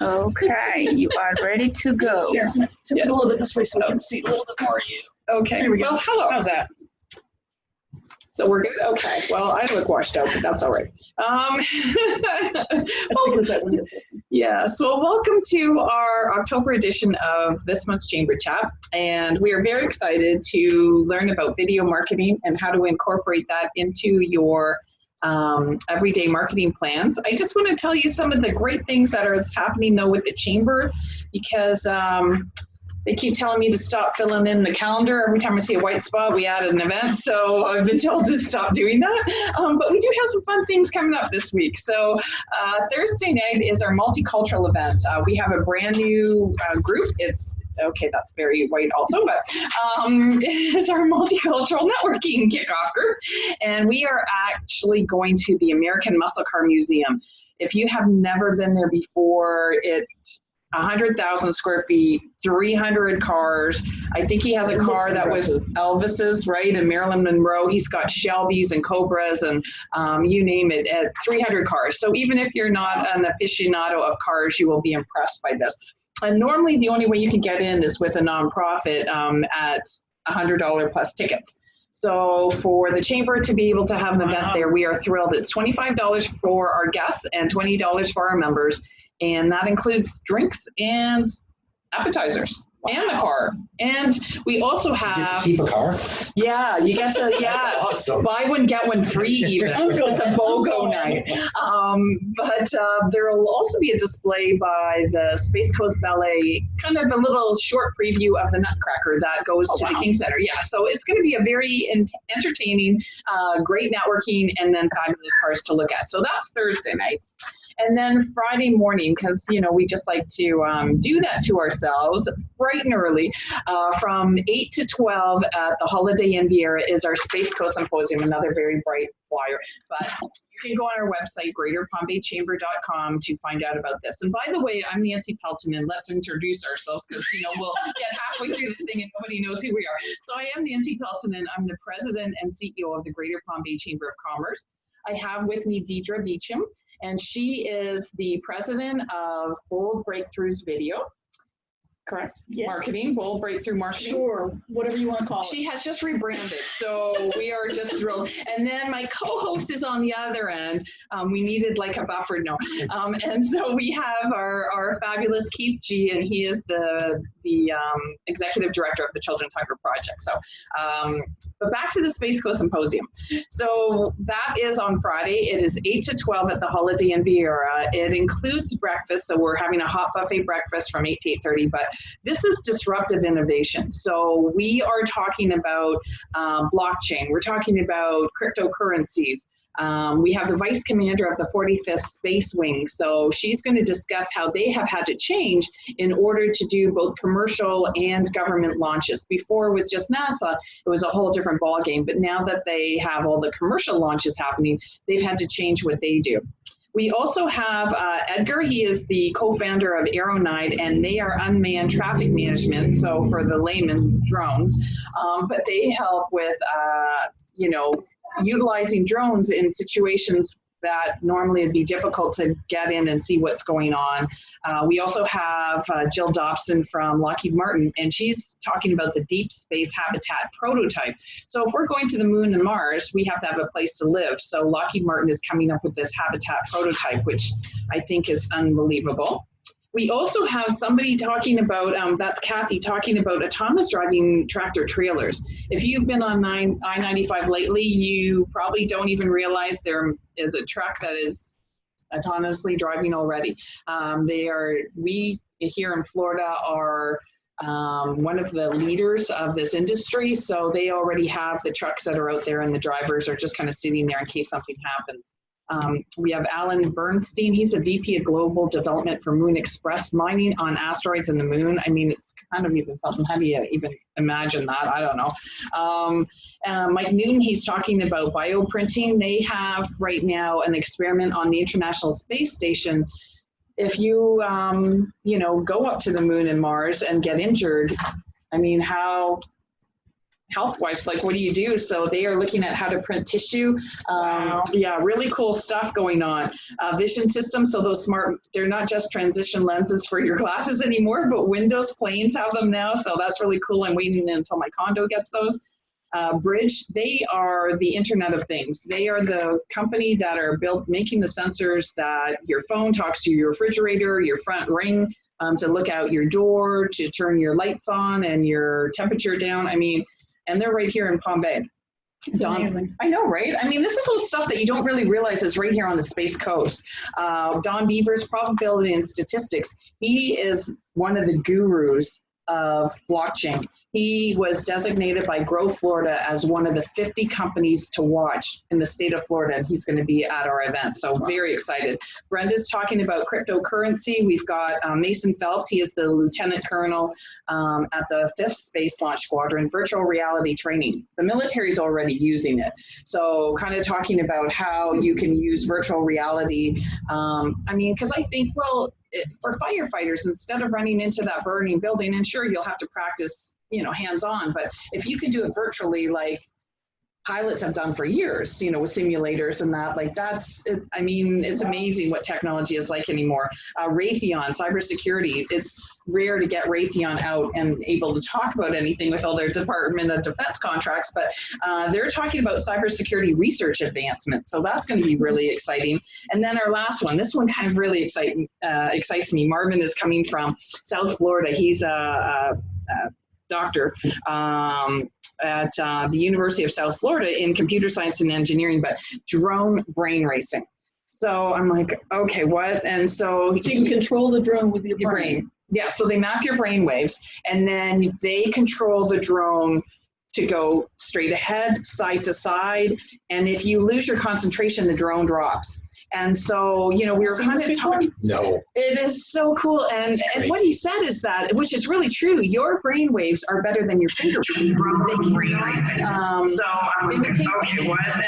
Okay, you are ready to go. Here, tip it a little bit this way so we can see a little bit more of you. Okay. Here we go. Well, hello. How's that? So we're good? Okay. Well, I look washed out, but that's all right. That's because that window's open. Yeah, so welcome to our October edition of this month's Chamber Chat. And we are very excited to learn about video marketing and how to incorporate that into your everyday marketing plans. I just want to tell you some of the great things that are happening though with the Chamber, because they keep telling me to stop filling in the calendar. Every time I see a white spot, we add an event. So I've been told to stop doing that. But we do have some fun things coming up this week. So Thursday night is our multicultural event. We have a brand new group. It's okay, that's very white also, but it's our multicultural networking kickoff group. And we are actually going to the American Muscle Car Museum. If you have never been there before, it's 100,000 square feet, 300 cars. I think he has a car that was Elvis's, right? And Marilyn Monroe. He's got Shelby's and Cobras and you name it, at 300 cars. So even if you're not an aficionado of cars, you will be impressed by this. And normally the only way you can get in is with a nonprofit at $100 plus tickets. So for the Chamber to be able to have an event there, we are thrilled. It's $25 for our guests and $20 for our members. And that includes drinks and appetizers and the car. And we also have... You get to keep a car? Yeah, you get to, That's awesome. buy one, get one free even. It's a BOGO night. But there will also be a display by the Space Coast Ballet, kind of a little short preview of the Nutcracker that goes to the King Center. Yeah, so it's going to be a very entertaining, great networking, and then fabulous cars to look at. So that's Thursday night. And then Friday morning, because, you know, we just like to do that to ourselves bright and early, from 8 to 12 at the Holiday Inn Vieira is our Space Coast Symposium, another very bright flyer. But you can go on our website, greaterpalmbaychamber.com, to find out about this. And by the way, I'm Nancy Pelton, and let's introduce ourselves, because, you know, we'll get halfway through the thing and nobody knows who we are. So I am Nancy Pelton, and I'm the president and CEO of the Greater Palm Bay Chamber of Commerce. I have with me Deidre Beecham, and she is the president of Bold Breakthroughs Video, correct? Yes. Marketing, Bold Breakthrough Marketing. Sure, whatever you want to call it. She has just rebranded, so we are just thrilled. And then my co-host is on the other end. We needed like a buffer, no. And so we have our fabulous Keith G, and he is the executive director of the Children's Hunger Project. So, but back to the Space Coast Symposium. So that is on Friday. It is 8 to 12 at the Holiday Inn Vieira. It includes breakfast, so we're having a hot buffet breakfast from 8 to 8:30, but this is disruptive innovation. So we are talking about blockchain. We're talking about cryptocurrencies. We have the vice commander of the 45th Space Wing. So she's going to discuss how they have had to change in order to do both commercial and government launches. Before, with just NASA, it was a whole different ballgame. But now that they have all the commercial launches happening, they've had to change what they do. We also have Edgar. He is the co-founder of Aeronide, and they are unmanned traffic management, so for the layman, drones. But they help with, you know, utilizing drones in situations that normally it'd be difficult to get in and see what's going on. We also have Jill Dobson from Lockheed Martin, and she's talking about the deep space habitat prototype. So if we're going to the moon and Mars, we have to have a place to live. So Lockheed Martin is coming up with this habitat prototype, which I think is unbelievable. We also have somebody talking about, that's Kathy, talking about autonomous driving tractor trailers. If you've been on I-95 lately, you probably don't even realize there is a truck that is autonomously driving already. We here in Florida are one of the leaders of this industry, so they already have the trucks that are out there, and the drivers are just kind of sitting there in case something happens. We have Alan Bernstein. He's a VP of Global Development for Moon Express, mining on asteroids and the moon. I mean, it's kind of even something. How do you even imagine that? I don't know. Mike Newton, he's talking about bioprinting. They have right now an experiment on the International Space Station. If you, you know, go up to the moon and Mars and get injured, I mean, how health-wise, like what do you do? So they are looking at how to print tissue. Wow. Yeah, really cool stuff going on. Vision systems, so those smart, they're not just transition lenses for your glasses anymore, but Windows planes have them now, so that's really cool. I'm waiting until my condo gets those. Bridge, they are the Internet of Things. They are the company that are making the sensors that your phone talks to your refrigerator, your front ring, to look out your door, to turn your lights on and your temperature down. I mean, and they're right here in Palm Bay. It's amazing. I know, right? I mean, this is all stuff that you don't really realize is right here on the Space Coast. Don Beavers, Probability and Statistics, he is one of the gurus of blockchain. He was designated by Grow Florida as one of the 50 companies to watch in the state of Florida, and he's going to be at our event. So very excited. Brenda's talking about cryptocurrency. We've got Mason Phelps. He is the Lieutenant Colonel at the 5th Space Launch Squadron, virtual reality training. The military is already using it. So kind of talking about how you can use virtual reality. I mean, because I think, well, for firefighters, instead of running into that burning building, and sure, you'll have to practice, you know, hands-on, but if you can do it virtually, like pilots have done for years, you know, with simulators and that, like I mean, it's amazing what technology is like anymore. Raytheon, cybersecurity, it's rare to get Raytheon out and able to talk about anything with all their Department of Defense contracts, but they're talking about cybersecurity research advancement. So that's going to be really exciting. And then our last one, this one kind of really excites me. Marvin is coming from South Florida. He's a doctor at the University of South Florida in computer science and engineering, but drone brain racing. So I'm like, okay, what? And so you can control the drone with your brain. Yeah, so they map your brain waves, and then they control the drone to go straight ahead, side to side, and if you lose your concentration, the drone drops. And so, you know, we were kind of talking. No. It is so cool. And what he said is that, which is really true, your brain waves are better than your fingerprints.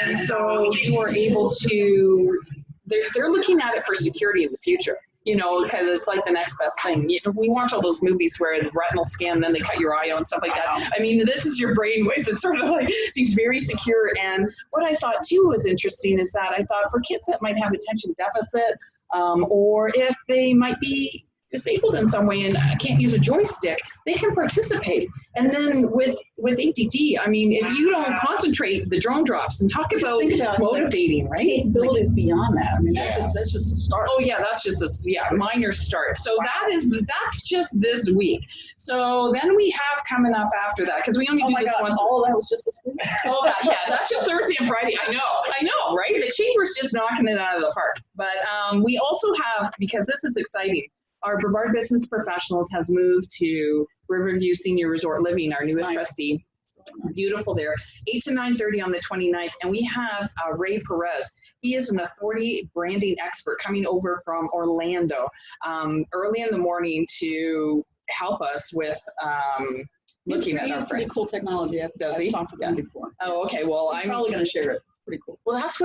And so you are able to, they're looking at it for security in the future. You know, because it's like the next best thing. You know, we watch all those movies where the retinal scan, then they cut your eye out and stuff like that. I mean, this is your brain waves. It's sort of like, seems very secure. And what I thought too was interesting is that I thought for kids that might have attention deficit, or if they might be disabled in some way and can't use a joystick, they can participate. And then with ADD, I mean, if you don't concentrate, the drone drops. And talk about motivating, right? Capabilities beyond that. I mean, Yes. that's just a start. Oh yeah, that's just a minor start. So that's just this week. So then we have coming up after that, because we only do this once. All that was just this week. Oh yeah, that's just Thursday and Friday. I know, right? The Chamber's just knocking it out of the park. But we also have, because this is exciting, our Brevard Business Professionals has moved to Riverview Senior Resort Living, our newest trustee. Beautiful there. 8 to 9:30 on the 29th. And we have Ray Perez. He is an authority branding expert coming over from Orlando early in the morning to help us with looking at our pretty brand. cool technology. Does he? I've talked about him before. Oh, okay. Well, I'm probably going to share it. Pretty cool. Well, that's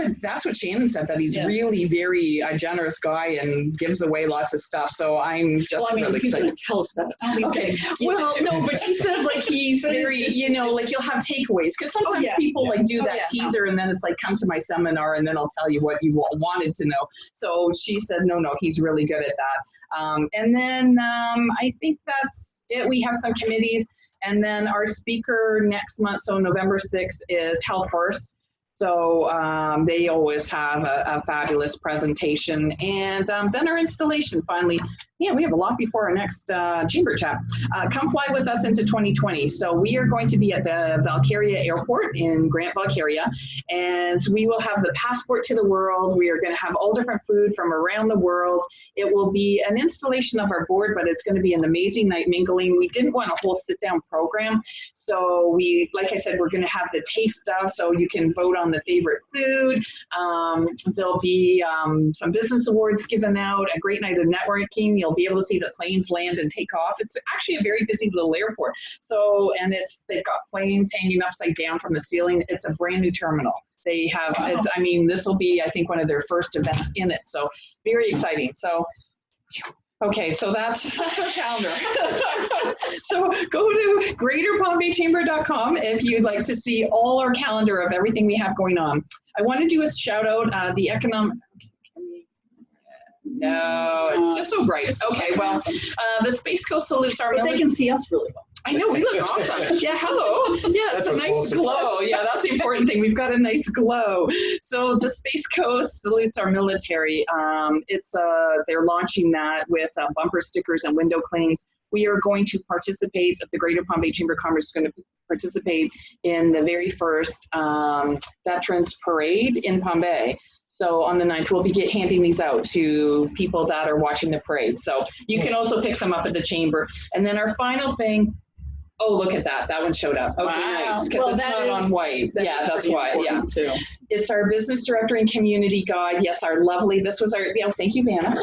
what Shannon said, that he's really very generous guy and gives away lots of stuff. So I'm just really he's excited. going to tell us about it. Okay. Well, no, but she said like he's very, you know, like you'll have takeaways, because sometimes people like do that teaser and then it's like, come to my seminar and then I'll tell you what you wanted to know. So she said, no, he's really good at that. And then I think that's it. We have some committees, and then our speaker next month, so November 6th, is Health First. So they always have a fabulous presentation. And then our installation, finally. Yeah, we have a lot before our next Chamber chat. Come fly with us into 2020. So we are going to be at the Valkyria Airport in Grant, Valkyria. And we will have the passport to the world. We are going to have all different food from around the world. It will be an installation of our board, but it's going to be an amazing night mingling. We didn't want a whole sit-down program. So we, like I said, we're going to have the taste stuff, so you can vote on the favorite food. There'll be some business awards given out, a great night of networking. You'll be able to see the planes land and take off. It's actually a very busy little airport. So, and they've got planes hanging upside down from the ceiling. It's a brand new terminal. They have, I mean, this will be, I think, one of their first events in it. So very exciting. So Okay, so that's our calendar. So go to greaterpalmbaychamber.com if you'd like to see all our calendar of everything we have going on. I want to do a shout out, the economic, no, it's just so bright. Okay, well, the Space Coast salutes our But they can see us really well. I know, we look awesome. Yeah, hello. Yeah, it's That's a what's nice most glow. Yeah, that's the important thing. We've got a nice glow. So the Space Coast salutes our military. They're launching that with bumper stickers and window clings. We are going to participate, the Greater Palm Bay Chamber of Commerce is going to participate in the very first Veterans Parade in Palm Bay. So on the 9th, we'll be handing these out to people that are watching the parade. So you can also pick some up at the chamber. And then our final thing, oh, look at that. That one showed up. Okay, Wow. nice. Because Well, it's not on white. Yeah, that's why. Yeah. Too. It's our business directory and community guide. Yes, our lovely, this was our, thank you, Vanna.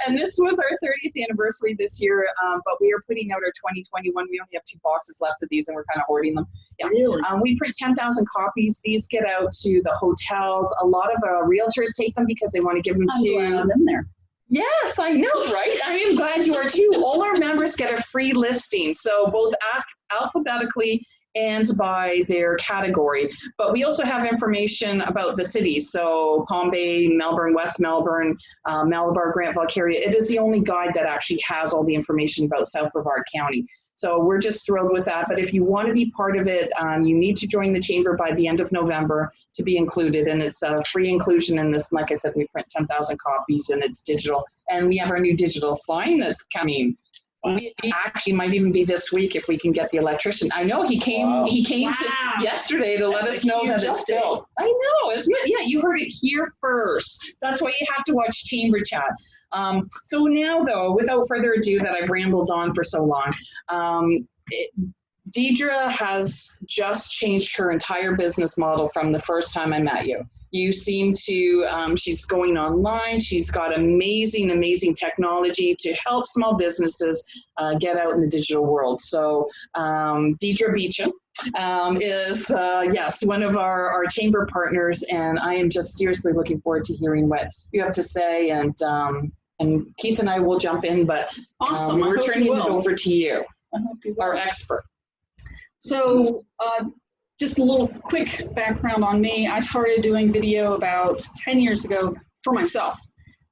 And this was our 30th anniversary this year, but we are putting out our 2021. We only have 2 boxes left of these and we're kind of hoarding them. Yeah. Really? We print 10,000 copies. These get out to the hotels. A lot of realtors take them because they want to give them I'm glad to. I'm in there. Yes, I know, right? I am glad you are too. All our members get a free listing, so both alphabetically and by their category. But we also have information about the cities, so Palm Bay, Melbourne, West Melbourne, Malabar, Grant, Valcaria. It is the only guide that actually has all the information about South Brevard County. So we're just thrilled with that. But if you want to be part of it, you need to join the chamber by the end of November to be included. And it's a free inclusion in this. Like I said, we print 10,000 copies and it's digital. And we have our new digital sign that's coming. It actually might even be this week if we can get the electrician. I know he came. Wow. He came Wow. to yesterday to let That's us a know that huge it's update. built. I know, isn't it? Yeah, you heard it here first. That's why you have to watch Chamber Chat. So now, though, without further ado, that I've rambled on for so long, Deidre has just changed her entire business model from the first time I met you. You seem to, she's going online. She's got amazing, amazing technology to help small businesses get out in the digital world. So Deidre Beecham is, yes, one of our chamber partners, and I am just seriously looking forward to hearing what you have to say. And Keith and I will jump in, but Awesome. I we're hope turning you it will. over to you, I hope you will. our expert. So just a little quick background on me. I started doing video about 10 years ago for myself.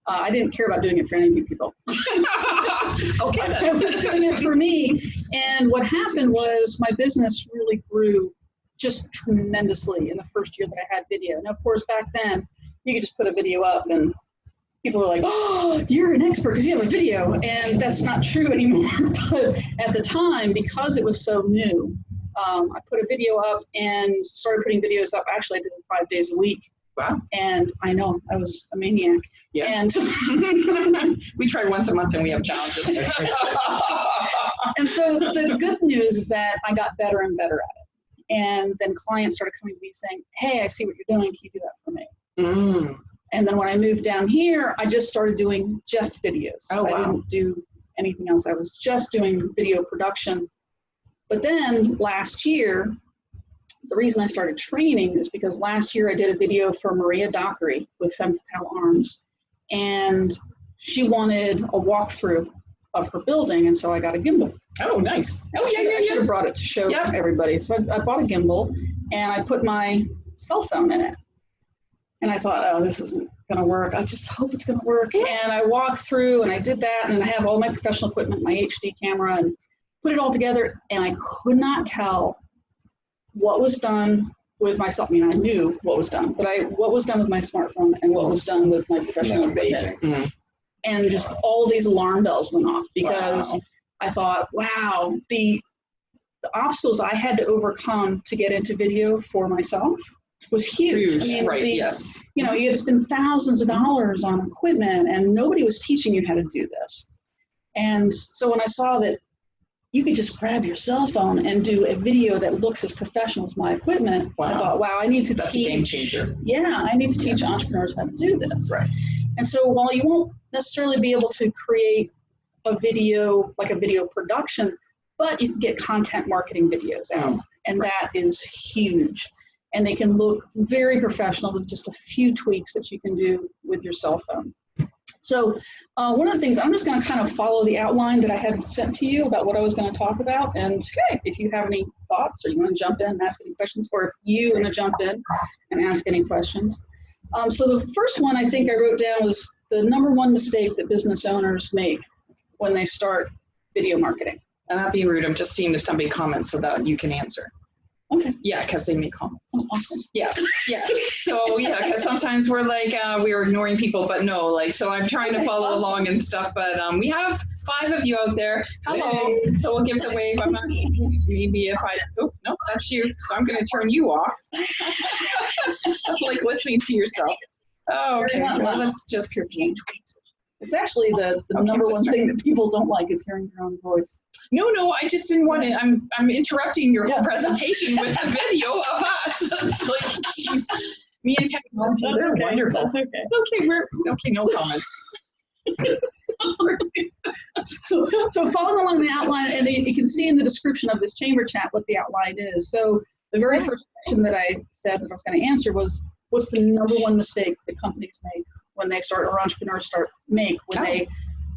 I didn't care about doing it for any of you people. Okay, I was doing it for me. And what happened was my business really grew just tremendously in the first year that I had video. Now, of course, back then, you could just put a video up and people were like, oh, you're an expert because you have a video. And that's not true anymore. But at the time, because it was so new, I put a video up and started putting videos up. Actually, I did it 5 days a week. Wow. And I know, I was a maniac. Yeah. And, We try once a month and we have challenges. and so the good news is that I got better and better at it. And then clients started coming to me saying, hey, I see what you're doing. Can you do that for me? Mm. And then when I moved down here, I just started doing just videos. Oh, wow. I didn't do anything else. I was just doing video production. But then last year, the reason I started training is because last year I did a video for Maria Dockery with Femme Fatale Arms. And she wanted a walkthrough of her building. And so I got a gimbal. Oh, nice. Oh, I should have brought it to show Yeah. everybody. So I bought a gimbal and I put my cell phone in it. And I thought, oh, this isn't going to work. I just hope it's going to work. And I walked through and I did that. And I have all my professional equipment, my HD camera, and put it all together. And I could not tell what was done with my cell. I mean, I knew what was done, but what was done with my smartphone and what was done with my professional equipment. Mm. And just all these alarm bells went off because Wow. I thought, wow, the obstacles I had to overcome to get into video for myself was huge. I mean, Right, yes. you know, you had to spend thousands of dollars on equipment and nobody was teaching you how to do this. And so when I saw that you could just grab your cell phone and do a video that looks as professional as my equipment, Wow. I thought, wow, I need to That's teach. a game changer. Yeah, I need to teach entrepreneurs how to do this. Right. And so while you won't necessarily be able to create a video, like a video production, but you can get content marketing videos out. And that is huge. And they can look very professional with just a few tweaks that you can do with your cell phone. So one of the things, I'm just going to kind of follow the outline that I had sent to you about what I was going to talk about. And if you have any thoughts or you want to jump in and ask any questions, or if you want to jump in and ask any questions. So the first one I think I wrote down was the #1 mistake that business owners make when they start video marketing. And not be rude, I'm just seeing if somebody comments so that you can answer. Okay. Yeah, because they make comments. Oh, awesome. Yes, yes. So yeah, because sometimes we're like, we're ignoring people, but no, like, so I'm trying to follow along and stuff, but we have 5 of you out there. Hello. Hey. So we'll give the wave. I'm not, maybe if I, oh, no, that's you. So I'm going to turn you off. Like listening to yourself. Oh, okay. Well, let's just review. It's actually the #1 thing that people don't like is hearing your own voice. No, I just didn't want to. I'm interrupting your whole presentation with the video of us. It's like, geez, me and technology. They're wonderful. That's okay. Okay, no comments. So following along the outline, and you can see in the description of this chamber chat what the outline is. So the very first question that I said that I was going to answer was, what's the #1 mistake that companies make when they start, or entrepreneurs make when they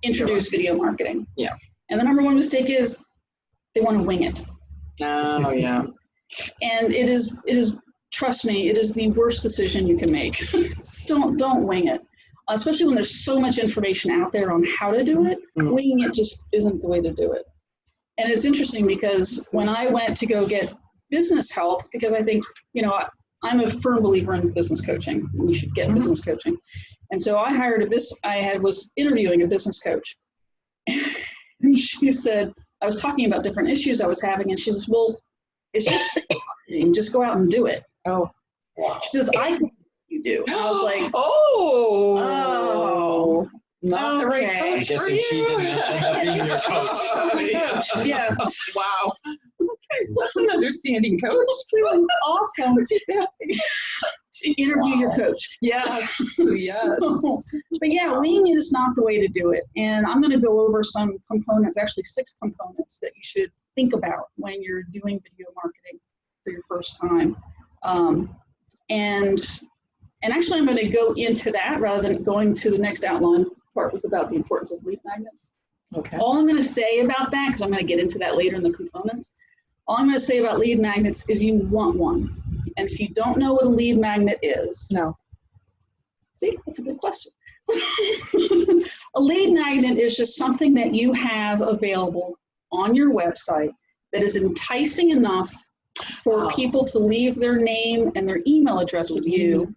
introduce video marketing? Yeah. And the #1 mistake is they want to wing it. Oh, yeah. And it is, trust me, it is the worst decision you can make. Just don't wing it. Especially when there's so much information out there on how to do it, winging it just isn't the way to do it. And it's interesting because when I went to go get business help, because I think, I'm a firm believer in business coaching, and you should get business coaching. And so I was interviewing a business coach. And she said, I was talking about different issues I was having, and she says, well, it's just go out and do it. Oh, she says, I can you do. And I was like, oh, not the right coach. I'm guessing she didn't end up being your coach. Yeah. Wow. That's an understanding coach. It was awesome. Interview your coach. Yes. Yes. But yeah, winging it is not the way to do it. And I'm going to go over some components, actually 6 components that you should think about when you're doing video marketing for your first time. And actually, I'm going to go into that rather than going to the next outline part was about the importance of lead magnets. Okay. All I'm going to say about that, because I'm going to get into that later in the components, all I'm going to say about lead magnets is you want one. And if you don't know what a lead magnet is, no. See, that's a good question. A lead magnet is just something that you have available on your website that is enticing enough for people to leave their name and their email address with you.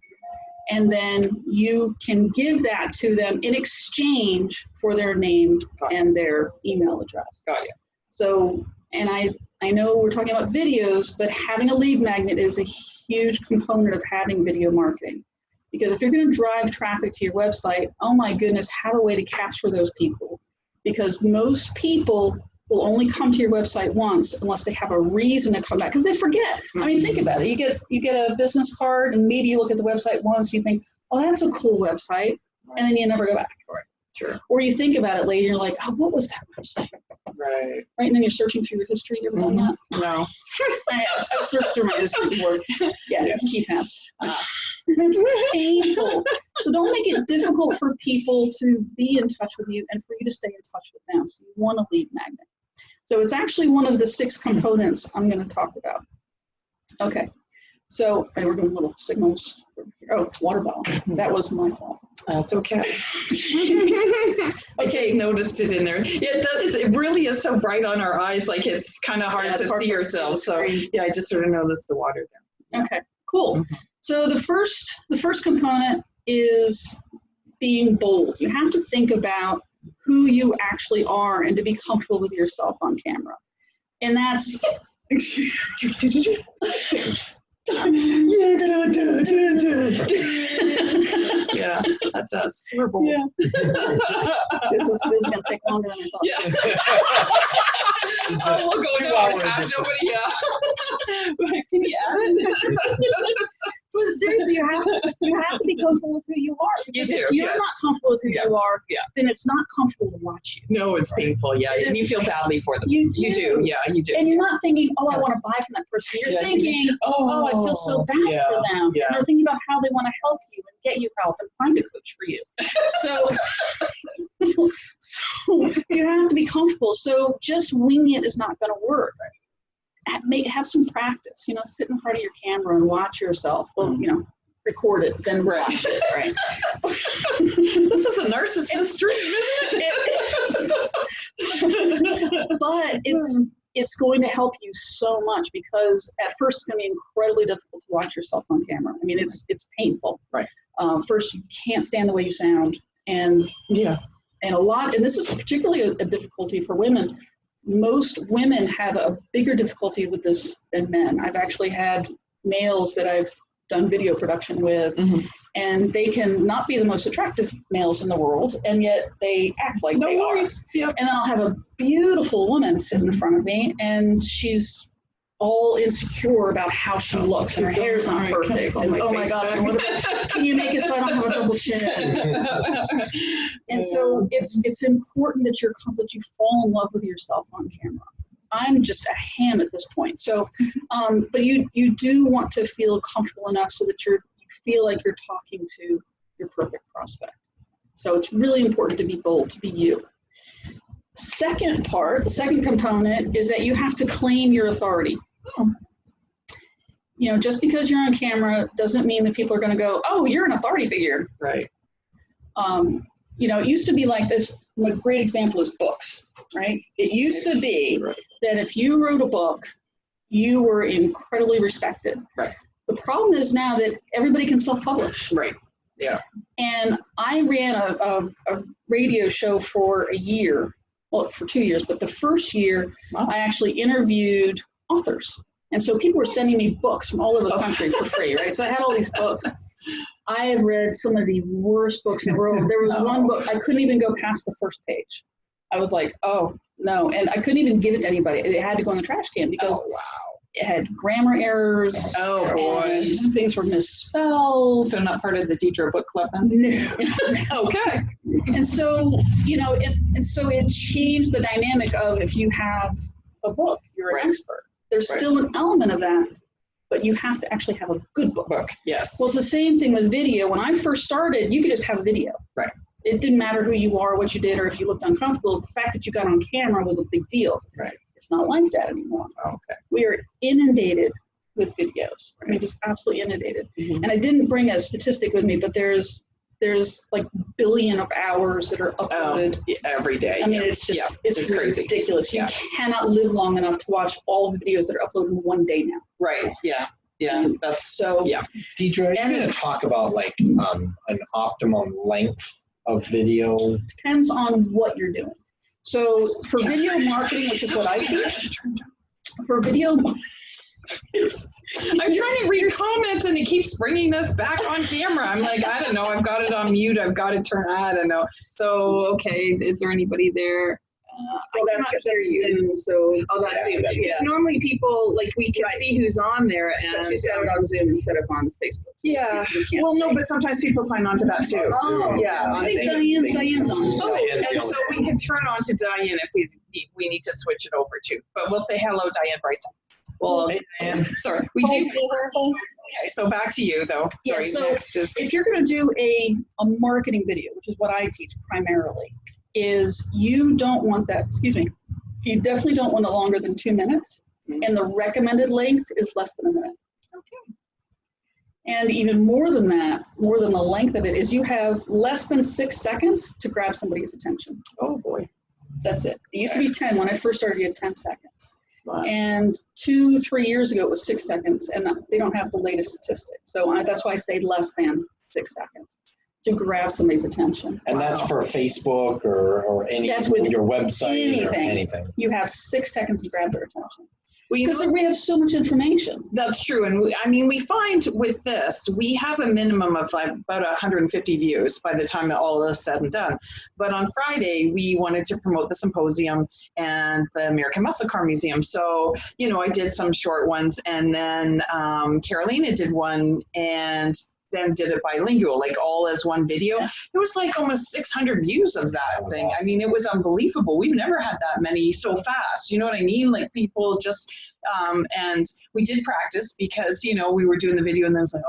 And then you can give that to them in exchange for their name and their email address. Got you. So, and I know we're talking about videos, but having a lead magnet is a huge component of having video marketing. Because if you're going to drive traffic to your website, oh my goodness, have a way to capture those people. Because most people will only come to your website once unless they have a reason to come back, because they forget. I mean, think about it. You get a business card, and maybe you look at the website once, you think, oh, that's a cool website, and then you never go back for it. Sure. Or you think about it later, you're like, oh, what was that website? Right. Right, and then you're searching through your history. You ever done that? No. I've searched through my history before. Yeah, Keith has. It's painful. So don't make it difficult for people to be in touch with you and for you to stay in touch with them. So you want a lead magnet. So it's actually one of the 6 components I'm going to talk about. Okay. So we're doing little signals. Oh, water bottle. That was my fault. That's okay. I just noticed it in there. It really is so bright on our eyes, like it's kind of hard to see ourselves. So yeah, I just sort of noticed the water there. Okay, cool. Mm-hmm. So the first component is being bold. You have to think about who you actually are and to be comfortable with yourself on camera. And that's yeah, that's us. We're bold. Yeah. This is going to take longer than I thought. Yeah. Oh, we'll go now and have nobody. Yeah. Can you add it? But seriously, you have to be comfortable with who you are. You do. If you're not comfortable with who you are, then it's not comfortable to watch you. No, it's painful. Yeah, and you feel badly for them. You You do. Yeah, you do. And you're not thinking, oh, I want to buy from that person. You're thinking, oh, I feel so bad for them. Yeah. And they're thinking about how they want to help you and get you help and find a coach for you. So, so you have to be comfortable. So just winging it is not going to work. Have some practice. Sit in front of your camera and watch yourself. Well, record it, then watch it. Right. This is a narcissist dream, isn't it? But it's going to help you so much, because at first it's going to be incredibly difficult to watch yourself on camera. I mean, it's painful. Right. First, you can't stand the way you sound, and and this is particularly a difficulty for women. Most women have a bigger difficulty with this than men. I've actually had males that I've done video production with, and they can not be the most attractive males in the world, and yet they act like they are. Yep. And then I'll have a beautiful woman sitting in front of me, and she's all insecure about how she looks, and her hair's not perfect. And oh my gosh, can you make it so I don't have a double chin? And so it's important that you fall in love with yourself on camera. I'm just a ham at this point. So, but you do want to feel comfortable enough so that you feel like you're talking to your perfect prospect. So it's really important to be bold, to be you. The second component is that you have to claim your authority. Just because you're on camera doesn't mean that people are going to go, oh, you're an authority figure. Right. It used to be like this. A great example is books, right? It used to be that if you wrote a book, you were incredibly respected. Right. The problem is now that everybody can self-publish. Right. Yeah. And I ran a radio show for a year, well, for 2 years, but the first year I actually interviewed authors. And so people were sending me books from all over the country for free, right? So I had all these books. I have read some of the worst books in the world. There was one book, I couldn't even go past the first page. I was like, oh, no. And I couldn't even give it to anybody. It had to go in the trash can because it had grammar errors. Oh, boy. Things were misspelled. So not part of the Deidre book club then? No. Okay. And so, and so it changed the dynamic of, if you have a book, you're an expert. There's still an element of that, but you have to actually have a good book. Yes. Well, it's the same thing with video. When I first started, you could just have video. Right. It didn't matter who you are, what you did, or if you looked uncomfortable. The fact that you got on camera was a big deal. Right. It's not like that anymore. Okay. We are inundated with videos. I mean, just absolutely inundated. And I didn't bring a statistic with me, but there's like billion of hours that are uploaded every day. I mean, it's just it's crazy. ridiculous. You cannot live long enough to watch all of the videos that are uploaded in one day now. Right. Yeah. Yeah. That's so. Yeah. Deidre, are you going to talk about like an optimum length of video? Depends on what you're doing. So for video marketing, which is what I teach, for video. I'm trying to read comments and it keeps bringing us back on camera. I'm like, I don't know. I've got it on mute. I've got it turned. I don't know. So, okay. Is there anybody there? Well, that's Zoom. So, that's Zoom. It's normally people, like, we can see who's on there. And she said it on Zoom instead of on Facebook. So yeah. Well, no, but sometimes people sign on to that too. Oh, yeah. I think Diane's on. Oh, and so we can turn on to Diane if we need to switch it over too. But we'll say hello, Diane Bryson. Well, sorry, we do. Okay, so back to you though. Sorry, so next is. If you're going to do a marketing video, which is what I teach primarily, is you don't want that, you definitely don't want it longer than 2 minutes, and the recommended length is less than a minute. Okay. And even more than that, more than the length of it, is you have less than 6 seconds to grab somebody's attention. Oh boy. That's it. It used to be 10. When I first started, you had 10 seconds. Wow. And 2-3 years ago, it was 6 seconds, and they don't have the latest statistics. So that's why I say less than 6 seconds to grab somebody's attention. And that's for Facebook or any, that's with your website anything. or anything. You have 6 seconds to grab their attention. Because we have so much information. That's true. And we find with this, we have a minimum of like about 150 views by the time all of this is said and done. But on Friday, we wanted to promote the symposium and the American Muscle Car Museum. So, I did some short ones, and then Carolina did one, and then did it bilingual, like all as one video. Yeah. There was like almost 600 views of that That was thing. I awesome. mean, it was unbelievable. We've never had that many so fast. You know what I mean? Like people just, and we did practice because, you know, we were doing the video and then it's like,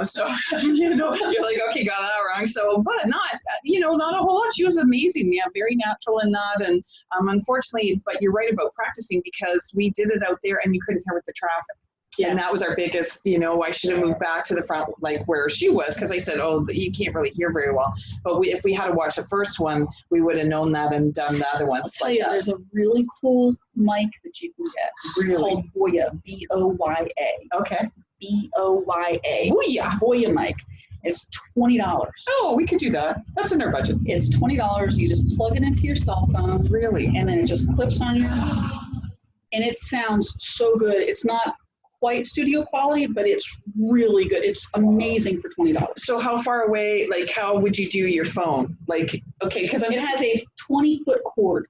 so, you know, you're like, okay, got that wrong. So, but not, you know, not a whole lot. She was amazing. Yeah, very natural in that. And unfortunately, but you're right about practicing because we did it out there and you couldn't hear with the traffic. Yeah. And that was our biggest, you know, I should have moved back to the front, like where she was, because I said, oh, you can't really hear very well. But if we had to watch the first one, we would have known that and done the other I'll ones. tell like you, that. there's a really cool mic that you can get. It's Really? called Boya, B-O-Y-A. Okay. B-O-Y-A. Booyah. Boya mic. It's $20. Oh, we could do that. That's in our budget. It's $20. You just plug it into your cell phone. Really? And then it just clips on your, and it sounds so good. It's not quite studio quality, but it's really good. It's amazing for $20. So how far away, like how would you do your phone? Like, okay, because It has a 20-foot cord.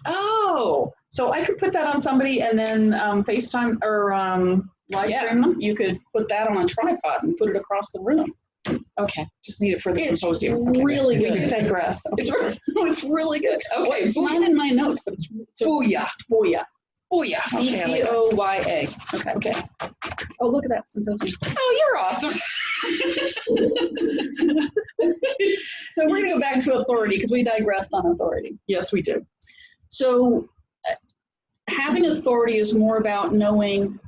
oh, so I could put that on somebody and then FaceTime or live stream them? You could put that on a tripod and put it across the room. Okay, just need it for the It's symposium. Okay. really We good. could digress. It's really good. Okay, It's not in my notes, but it's a Booyah. Boya. Booyah. Okay, I like that. B-O-Y-A. Okay. Okay. Oh, look at that symposium. Oh, you're awesome. So we're going to go back to authority because we digressed on authority. Yes, we do. So having authority is more about knowing,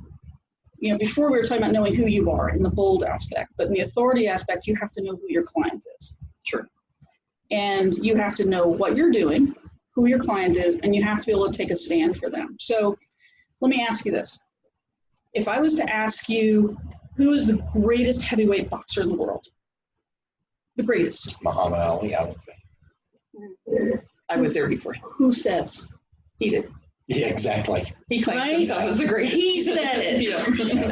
you know, before we were talking about knowing who you are in the bold aspect, but in the authority aspect, you have to know who your client is. Sure. And you have to know what you're doing, who your client is, and you have to be able to take a stand for them. So let me ask you this. If I was to ask you, who is the greatest heavyweight boxer in the world? The greatest. Muhammad Ali, I would say. I was there before. Who says? He did. Yeah, exactly. He claimed Right? himself as the greatest. He said it. Yeah.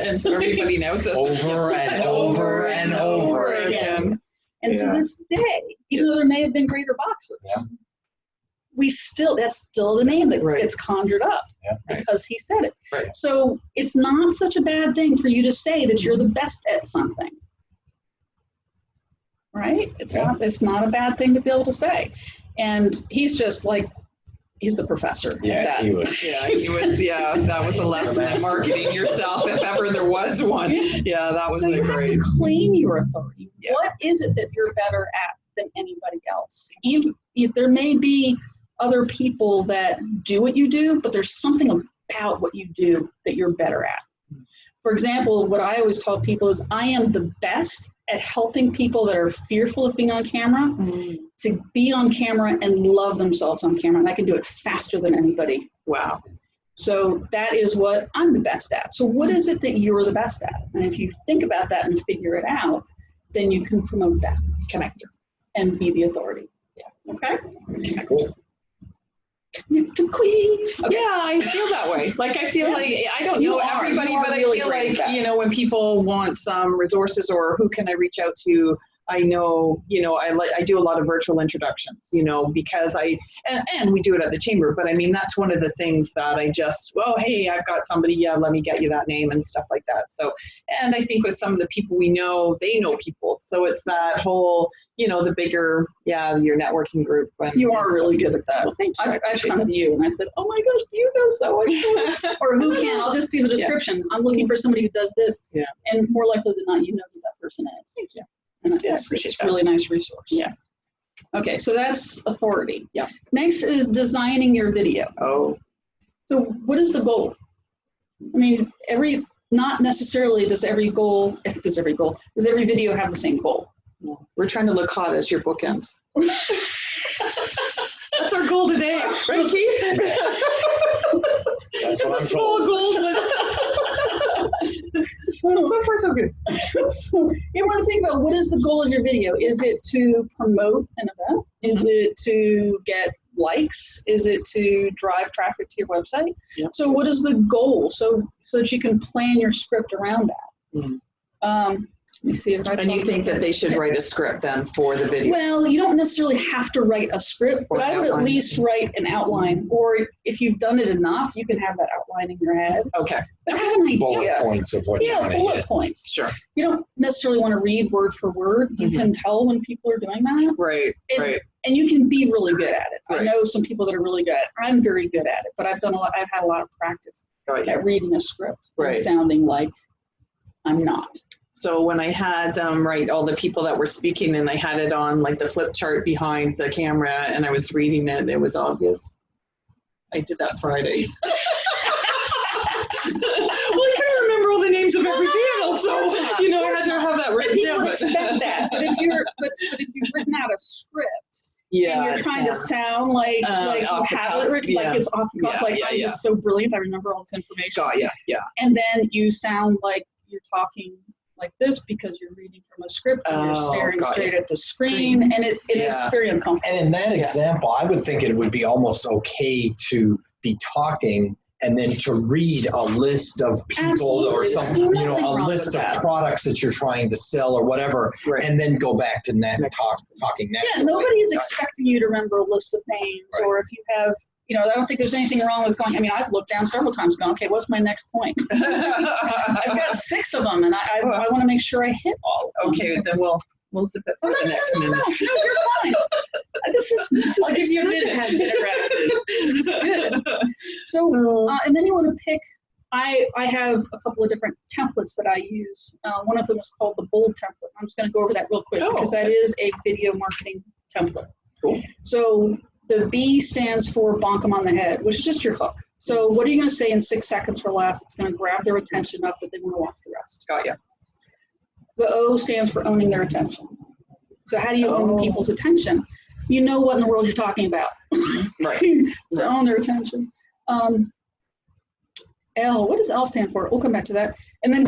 And so everybody knows this. Over and over and over again. And to Yeah. this day, even though there may have been greater boxers, Yeah. that's still the name that Right. gets conjured up Yeah, right. because he said it. Right. So it's not such a bad thing for you to say that you're the best at something. Right? It's not a bad thing to be able to say. And he's just like, he's the professor. at Yeah, that. he was. Yeah, he was. Yeah, that was a lesson in marketing yourself, if ever there was one. Yeah, that was So you have great. to claim your authority. Yeah. What is it that you're better at than anybody else? There may be other people that do what you do, but there's something about what you do that you're better at. For example, what I always tell people is I am the best at helping people that are fearful of being on camera to be on camera and love themselves on camera. And I can do it faster than anybody. Wow. So that is what I'm the best at. So what is it that you're the best at? And if you think about that and figure it out, then you can promote that connector and be the authority. Yeah. Okay? Cool. Connector queen. Okay. Yeah, I feel that way. Like I feel Yeah. like I don't You know are. everybody, You are but really I feel great like at that. you know when people want some resources or who can I reach out to. I know, I do a lot of virtual introductions, because and we do it at the chamber, but I mean, that's one of the things that I just, hey, I've got somebody, yeah, let me get you that name and stuff like that. So, and I think with some of the people we know, they know people. So it's that whole, the bigger, your networking group. You are really good at that. Well, thank you. I come to you and I said, oh my gosh, do you know so? Or who can? I'll just do the description. I'm looking for somebody who does this. Yeah. And more likely than not, you know who that person is. Thank you. And Yeah, it's appreciate a really nice resource. Yeah. Okay, so that's authority. Yeah. Next is designing your video. Oh, So what is the goal? I mean, not necessarily does every video have the same goal? we're trying to look hot as your book ends. That's our goal today, right, Keith? That's It's what a I'm small told. goal, but so far so good. So you want to think about what is the goal of your video? Is it to promote an event? Is it to get likes? Is it to drive traffic to your website? Yeah. So what is the goal? So that you can plan your script around that. Mhm. Let me see if I And you think that they should write a script then for the video? Well, you don't necessarily have to write a script, but Or an I would at outline. least write an outline. Or if you've done it enough, you can have that outline in your head. Okay, But have an Bullet idea. points of what you Yeah, want to bullet hit. points. sure. You don't necessarily want to read word for word. You Mhm. can tell when people are doing that. Right, And, right. and you can be really good at it. I Right. know some people that are really good at it. I'm very good at it, but I've had a lot of practice Got you. at reading a script Right. and sounding like I'm not. So when I had them write all the people that were speaking and I had it on like the flip chart behind the camera and I was reading it, it was obvious. I did that Friday. Well, I couldn't remember all the names of every panel, so I had to have that But written people down. would expect that. But if you've written out a script Yeah, and you're it trying to sounds- sound like you off the have it cuff, written, like yeah. it's off the cuff, Yeah, like yeah, I'm yeah. just so brilliant, I remember all this information. Got ya, yeah. And then you sound like you're talking like this because you're reading from a script and you're Oh, staring got straight it. at the screen, and it is Yeah. very uncomfortable. And in that Yeah. example, I would think it would be almost okay to be talking and then to read a list of people or Absolutely. something, There's nothing a wrong list with of that. products that you're trying to sell or whatever, Right. and then go back to talking naturally. Yeah, nobody's expecting you to remember a list of names, Right. or if you have, I don't think there's anything wrong with going. I mean, I've looked down several times, going, okay, what's my next point? I've got 6 of them, and I want to make sure I hit all of them. Okay, then we'll zip it for the next minute. No, you're fine. This is I'll give you a good to minute. have interactive. It's good. So, and then you want to pick. I have a couple of different templates that I use. One of them is called the Bold template. I'm just going to go over that real quick because that is a video marketing template. Cool. So the B stands for bonk 'em on the head, which is just your hook. So what are you going to say in 6 seconds or less that's going to grab their attention enough that they want to watch the rest? Got ya. The O stands for owning their attention. So how do you own people's attention? You know what in the world you're talking about. Right. So own their attention. L, what does L stand for? We'll come back to that. And then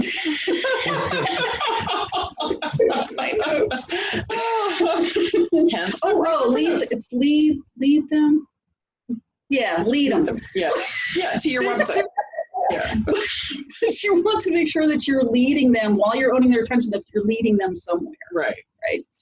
my notes. Hence. Lead them. Yeah, lead them. Yeah. Yeah, to your website. Yeah. You want to make sure that you're leading them while you're owning their attention, that you're leading them somewhere. Right.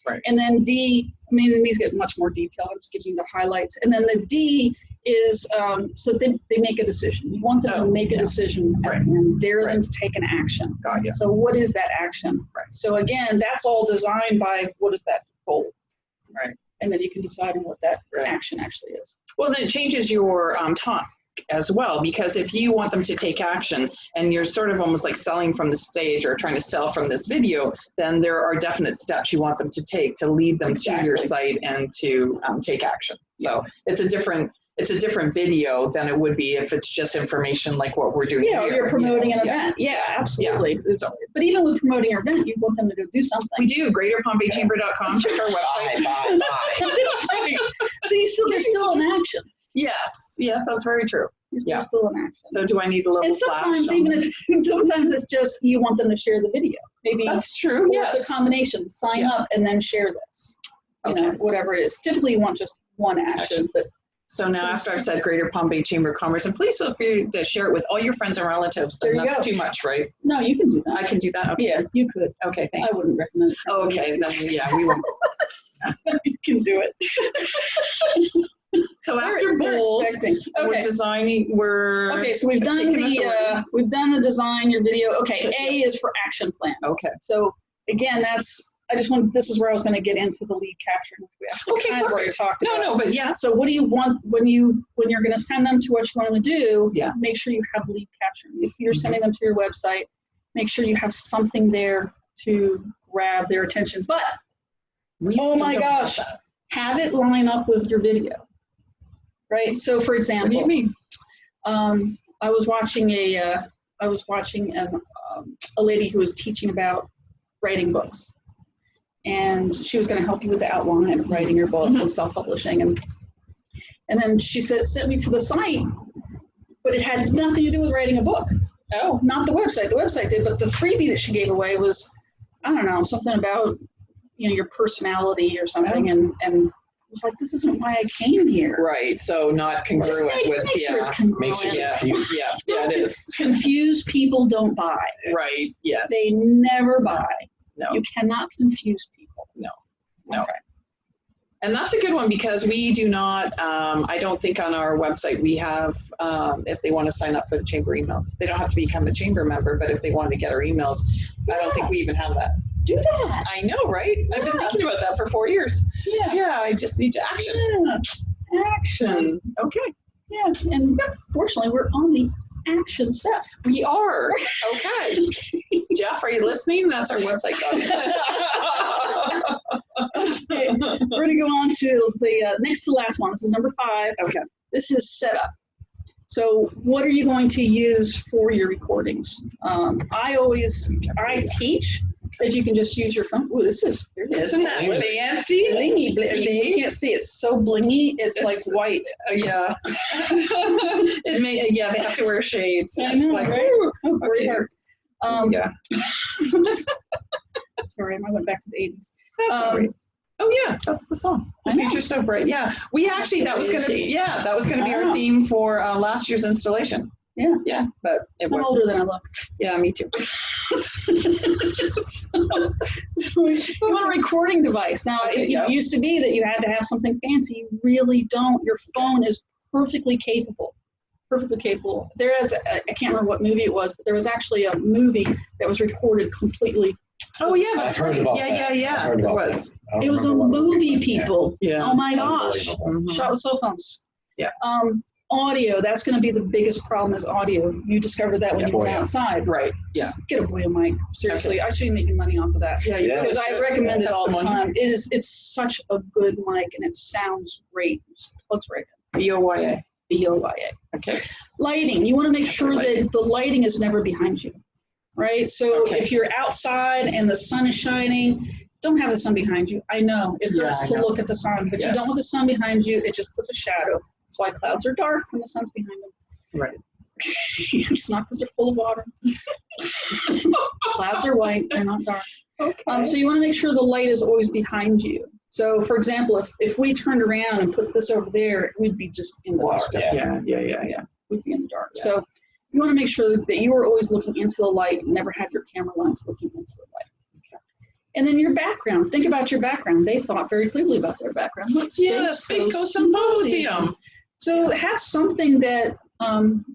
Right. And then D, I mean, these get much more detailed. I'm just giving you the highlights. And then the D is so they make a decision. You want them to make a decision and dare them to take an action. Got ya. So what is that action? Right. So again, that's all designed by what is that goal? Right. And then you can decide on what that action actually is. Well, then it changes your talk as well, because if you want them to take action and you're sort of almost like selling from the stage or trying to sell from this video, then there are definite steps you want them to take to lead them to your site and to take action. So it's a different video than it would be if it's just information like what we're doing Yeah, here. or you're promoting an event. Yeah, absolutely. But even with promoting your event, you want them to go do something. We do. GreaterPalmBayChamber.com. Check our website. Bye. That's right. So they're still in action. Yes, that's very true. You're still in action. So do I need a little And flash? sometimes it's just you want them to share the video. Maybe That's true. or Yes. it's a combination. Sign up and then share this. Whatever it is. Typically you want just one action, but So now after I've said Greater Palm Bay Chamber of Commerce, and please feel free to share it with all your friends and relatives. There you That's go. too much, right? no, you can do that. I can do that? Okay. Yeah, you could. Okay, I thanks. wouldn't recommend it. Okay, then we won't. You can do it. So They're- after they're Bold, expecting. we're Okay. designing, Okay, so we've done taking authority. the design, your video. Okay, A is for action plan. Okay. So again, this is where I was going to get into the lead capture, which we actually kind of already talked about. No, but yeah. So what do you want when you're going to send them to what you want them to do? Yeah. Make sure you have lead capture. If you're sending them to your website, make sure you have something there to grab their attention. But We oh still my don't have gosh, that. have it line up with your video, right? So for example, What do you mean? I was watching a lady who was teaching about writing books, and she was going to help you with the outline of writing your book and self-publishing, and then she sent me to the site, but it had nothing to do with writing a book. Oh, not the website. The website did, but the freebie that she gave away was, I don't know, something about your personality or something, and I was like, this isn't why I came here. Right, so not congruent with, Make sure it's Makes congruent. you yeah, confused. yeah, it is. Confused people don't buy. Right, yes. They never buy. No. You cannot confuse people. No. Okay. And that's a good one because we do not, I don't think on our website we have, if they want to sign up for the chamber emails, they don't have to become a chamber member, but if they want to get our emails, I don't think we even have that. Do that. I know, right? I've been Yeah. thinking about that for 4 years. Yeah. Yeah, I just need to action. Yeah. Action. Okay. Yeah. And fortunately, we're on the action step. We are. Okay. Jeff, are you listening? That's our website. Okay. We're going to go on to the next to last one. This is number 5. Okay. This is setup. So what are you going to use for your recordings? I teach that you can just use your phone. Ooh, this is, Isn't that fancy? blingy. You can't see. It's so blingy. It's like white. Yeah. Yeah, they have to wear shades. I It's know, like, right? woo. Oh, very Okay. hard. Yeah. Sorry, I went back to the 80s. That's all right. Oh yeah, that's the song. The I know. future's so bright. Yeah, we actually that was gonna be our Wow. theme for last year's installation. Yeah. Yeah, but it I'm wasn't. older than I look. Yeah, me too. So you want a recording device. Now, Okay, it used to be that you had to have something fancy. You really don't. Your phone is perfectly capable. Perfectly capable. There is, I can't remember what movie it was, but there was actually a movie that was recorded completely. Oh yeah, that's I've heard right. about Yeah, that. yeah, I've yeah. heard There about was. I don't It was a remember what movie, was. people. Yeah. Oh my gosh. Unbelievable. Shot with cell phones. Yeah. Audio, that's going to be the biggest problem is audio. You discovered that when Yeah, you went Voya. outside. Right. Yeah. Just get a Voya mic. Seriously, I should be making money off of that. Yeah. Yeah. Because I recommend it all the Testimony. time. It's such a good mic and it sounds great. It just plugs right in. BOYA. BOYA. Okay. Lighting. You want to make sure Lighting. that the lighting is never behind you. Right? So Okay. if you're outside and the sun is shining, don't have the sun behind you. I know it Yeah, hurts I to know. look at the sun, but you Yes. don't want the sun behind you. It just puts a shadow. That's why clouds are dark when the sun's behind them. Right. It's not because they're full of water. Clouds are white, they're not dark. Okay. So you want to make sure the light is always behind you. So for example, if we turned around and put this over there, we'd be just in the dark. Yeah. Yeah. We'd be in the dark. Yeah. So you want to make sure that you are always looking into the light, never have your camera lens looking into the light. And then your background. Think about your background. They thought very clearly about their background. Look, Yeah, Space Coast Symposium. So have something that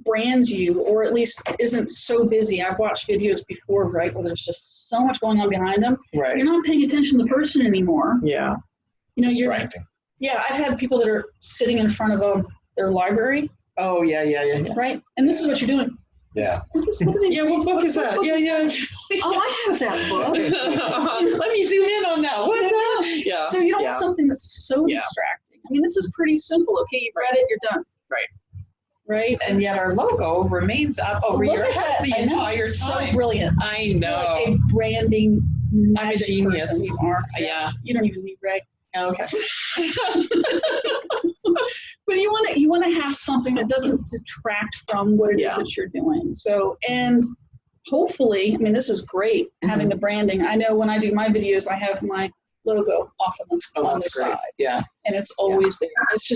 brands you, or at least isn't so busy. I've watched videos before, right, where there's just so much going on behind them. Right. You're not paying attention to the person anymore. Yeah. You know, Distracting. yeah, I've had people that are sitting in front of their library, Oh yeah. right? And this is what you're doing. Yeah. Yeah, what book is that? Yeah. Oh, I have that book. Let me zoom in on that. What's that? Yeah. So you don't want something that's so Yeah. distracting. I mean, this is pretty simple. Okay, you've read it, you're done. Right. Right? And yet our logo remains up over Look your at head that. the I know. entire So time. brilliant. I You're know. like a branding magic genius. person. You are. Yeah. You don't even need Ray. Okay. But you want to have something that doesn't detract from what it is Yeah. that you're doing. So, and hopefully, I mean, this is great having the branding. I know when I do my videos, I have my logo off of them Oh, on that's the great. side, Yeah. and it's always there. It's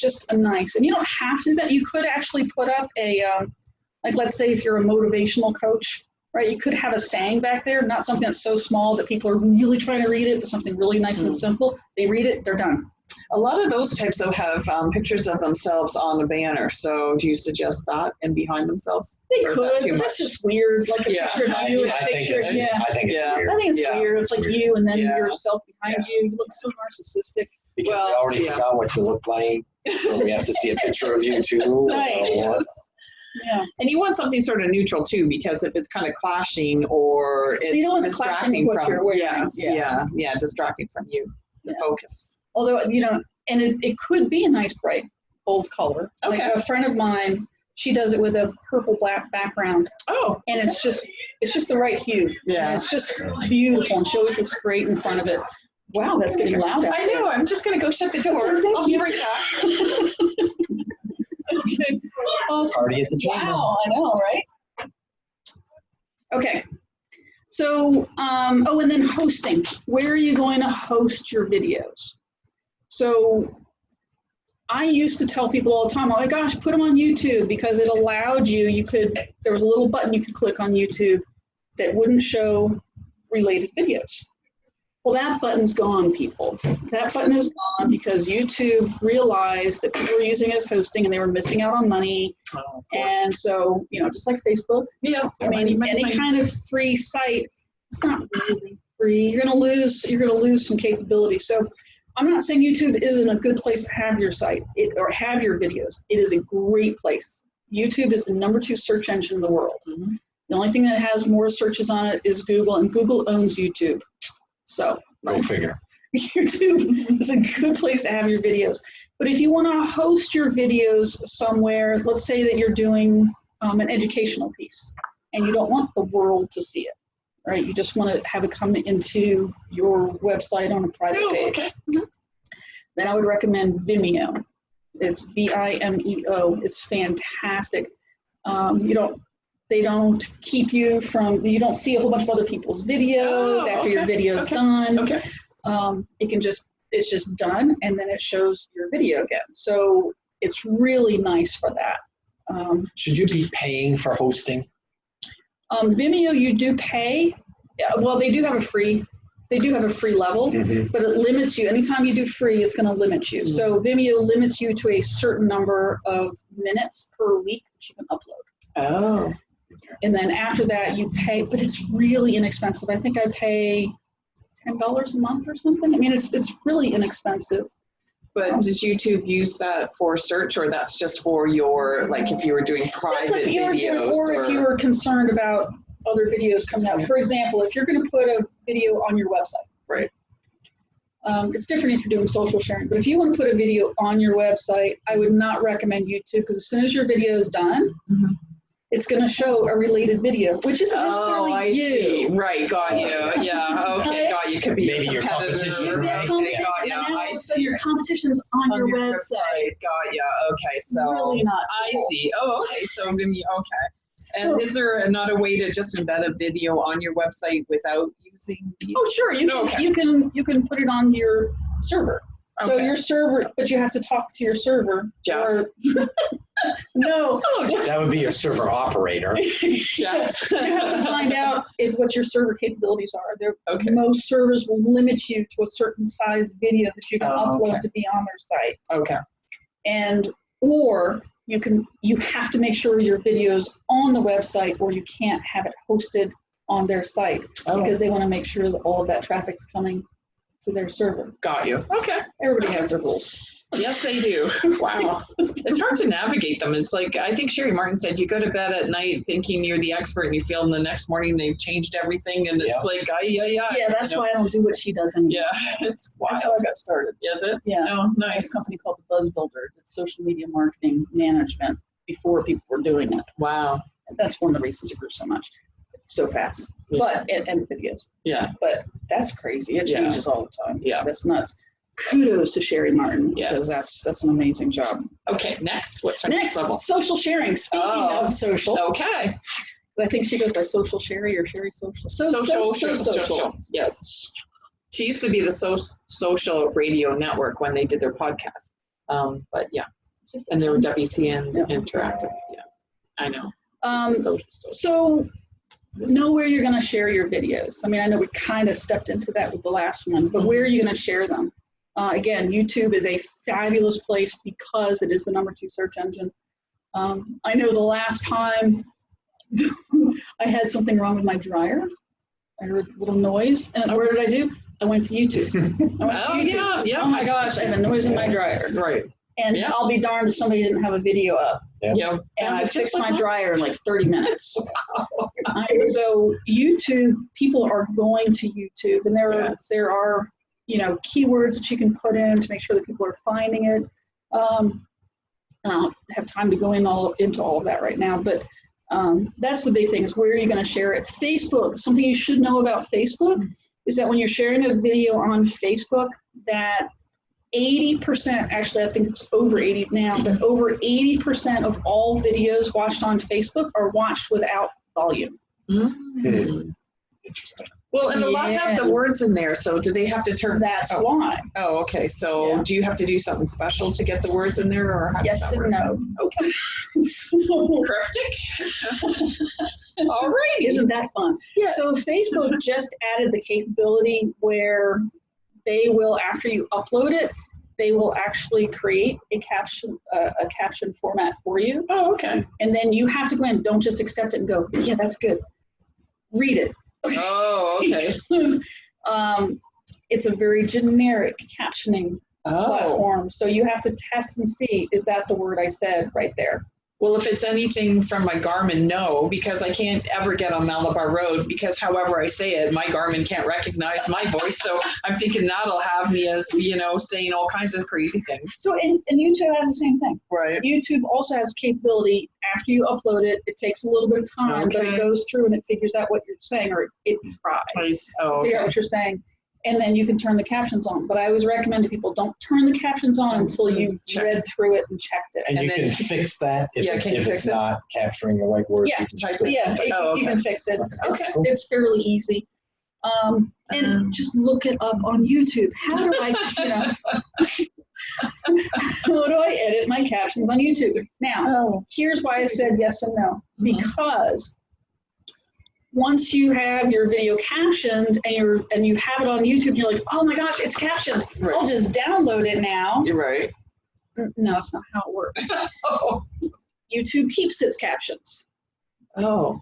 just a nice, and you don't have to do that. You could actually put up a, like, let's say if you're a motivational coach, right? You could have a saying back there, not something that's so small that people are really trying to read it, but something really nice and simple. They read it, they're done. A lot of those types though have pictures of themselves on the banner. So do you suggest that and behind themselves? They Or is could, that too but much? that's just weird. Like a Yeah. picture of you and a picture, yeah. I think it's Yeah. weird. I think it's Yeah. weird. It's like Weird. you and then Yeah. yourself behind you. You look so narcissistic. Because Well, we already yeah. forgot what you look like, so we have to see a picture of you too. Right. Yes. Yeah. And you want something sort of neutral too, because if it's kind of clashing or You don't want it's it clashing distracting with what from you're wearing. yes, Yeah. yeah, distracting from you, the Yeah. focus. Although, you know, and it could be a nice bright bold color. Okay. Like a friend of mine, she does it with a purple black background, Oh, and it's just the right hue. Yeah. And it's just beautiful, and she always looks great in front of it. Wow, that's getting loud out I there. know. I'm just gonna go shut the door. Okay, thank I'll be you. right back. Okay. Awesome. Party at the chamber. Wow, I know, right? Okay. So, oh, and then hosting. Where are you going to host your videos? So, I used to tell people all the time, oh my gosh, put them on YouTube, because it allowed you, there was a little button you could click on YouTube that wouldn't show related videos. Well, that button's gone, people. That button is gone because YouTube realized that people were using it as hosting and they were missing out on money. Oh, And so, just like Facebook, I mean, any kind of free site, it's not really free. You're gonna lose some capability. So I'm not saying YouTube isn't a good place to have your site or have your videos. It is a great place. YouTube is the #2 search engine in the world. Mhm. The only thing that has more searches on it is Google, and Google owns YouTube. So Go figure. YouTube is a good place to have your videos. But if you want to host your videos somewhere, let's say that you're doing an educational piece and you don't want the world to see it, right? You just want to have it come into your website on a private page. Okay. Then I would recommend Vimeo. It's Vimeo. It's fantastic. They don't keep you from, you don't see a whole bunch of other people's videos after your video's done. Okay. It's just done, and then it shows your video again. So it's really nice for that. Should you be paying for hosting? Vimeo, you do pay. Well, they do have a free level, but it limits you. Anytime you do free, it's going to limit you. So Vimeo limits you to a certain number of minutes per week that you can upload. Oh. And then after that, you pay, but it's really inexpensive. I think I pay $10 a month or something. I mean, it's really inexpensive. But does YouTube use that for search, or that's just for your, like, if you were doing private videos? Or if you were concerned about other videos coming out. For example, if you're going to put a video on your website, right? It's different if you're doing social sharing. But if you want to put a video on your website, I would not recommend YouTube, because as soon as your video is done, it's going to show a related video, which isn't necessarily you. See. Right, got you. Yeah, okay, got you. Could be Maybe your competitor. competition, right? Competition, Got ya, and I now, so see. your competition's on your website. Got ya. Okay, so Really not I cool. see. Oh, okay. So Vimeo. Okay. And is there not a way to just embed a video on your website without using these? Oh, sure. You can put it on your server. So Okay. your server, but you have to talk to your server. Jeff. Or, no. That would be your server operator. Jeff. You have to find out what your server capabilities are. Okay. Most servers will limit you to a certain size video that you can upload okay. to be on their site. Okay. Or you have to make sure your video's on the website, or you can't have it hosted on their site, because they want to make sure that all of that traffic's coming to their server. Got you. Okay. Everybody has their rules. Yes, they do. Wow. It's hard to navigate them. It's like, I think Sherry Martin said, you go to bed at night thinking you're the expert, and you feel the next morning they've changed everything, and it's like, Yeah, that's why I don't do what she does anymore. Yeah, it's wild. That's how I got started. Is it? Yeah. Oh, I had nice. a company called The Buzz Builder, did social media marketing management before people were doing it. Wow. And that's one of the reasons it grew so much, so fast. But and videos. Yeah. But that's crazy. It Yeah. changes all the time. Yeah. That's nuts. Kudos to Sherry Martin, because Yes. that's an amazing job. Okay, next. What's our next Next, level? social sharing. Speaking of social, Okay. I think she goes by Social Sherry or Sherry Social. Social. Yes. She used to be the social radio network when they did their podcast. But yeah, It's just and they were WCN Yeah. Interactive. Yeah, I know. Social. So know where you're going to share your videos. I mean, I know we kind of stepped into that with the last one, but where are you going to share them? Again, YouTube is a fabulous place because it is the #2 search engine. I know the last time I had something wrong with my dryer. I heard a little noise, and where did I do? I went to YouTube. Yeah. Oh my gosh, I have a noise in my dryer. Right. And Yeah. I'll be darned if somebody didn't have a video up. Yeah. And I Just fixed like my that. dryer in like 30 minutes. So YouTube, people are going to YouTube, and there are keywords that you can put in to make sure that people are finding it. I don't have time to go into all of that right now, but that's the big thing, is where are you going to share it? Facebook, something you should know about Facebook is that when you're sharing a video on Facebook, that 80%, actually I think it's over 80 now, but over 80% of all videos watched on Facebook are watched without volume. Mm. Interesting. Well, and a lot have the words in there, so do they have to turn? That's why. Oh, okay. So Yeah. do you have to do something special to get the words in there, or how does Yes that and work? no. Okay. So, Cryptic? All right. Isn't that fun? Yes. So Facebook just added the capability where they will, after you upload it, they will actually create a caption format for you. Oh, okay. And then you have to go in, don't just accept it and go, yeah, that's good. Read it. Oh, okay. It's a very generic captioning platform. So you have to test and see, is that the word I said right there? Well, if it's anything from my Garmin, no, because I can't ever get on Malabar Road because however I say it, my Garmin can't recognize my voice. So I'm thinking that'll have me as, saying all kinds of crazy things. So, and YouTube has the same thing. Right. YouTube also has capability, after you upload it, it takes a little bit of time, but Okay. it goes through and it figures out what you're saying, or it tries to Oh, figure out okay. what you're saying. And then you can turn the captions on. But I always recommend to people, don't turn the captions on until you've Check. read through it and checked it. And you And can then- fix that if, Yeah, can you if fix it's it? not capturing the right words. Yeah, you can type still- it. Yeah, Oh, you okay. can fix it. Okay. It's fairly easy. And just look it up on YouTube. How do I, how do I edit my captions on YouTube? Now, Oh. here's why I said yes and no. Mhm. Because once you have your video captioned and you have it on YouTube, you're like, oh my gosh, it's captioned. I'll Right. just download it now. You're right. No, that's not how it works. Oh. YouTube keeps its captions, Oh.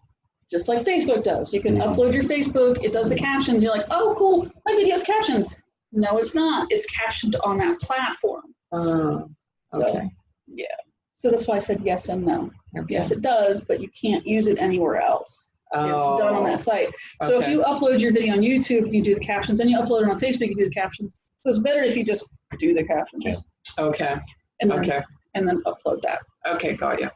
just like Facebook does. You can Mhm. upload your Facebook, it does the captions. You're like, oh, cool, my video's captioned. No, it's not. It's captioned on that platform. Okay. So, yeah. So that's why I said yes and no. Okay. Yes, it does, but you can't use it anywhere else. It's done on that site. So if Okay. you upload your video on YouTube, you do the captions. Then you upload it on Facebook, you do the captions. So it's better if you just do the captions Yeah. Okay. and then Okay. upload that. Okay. Got you.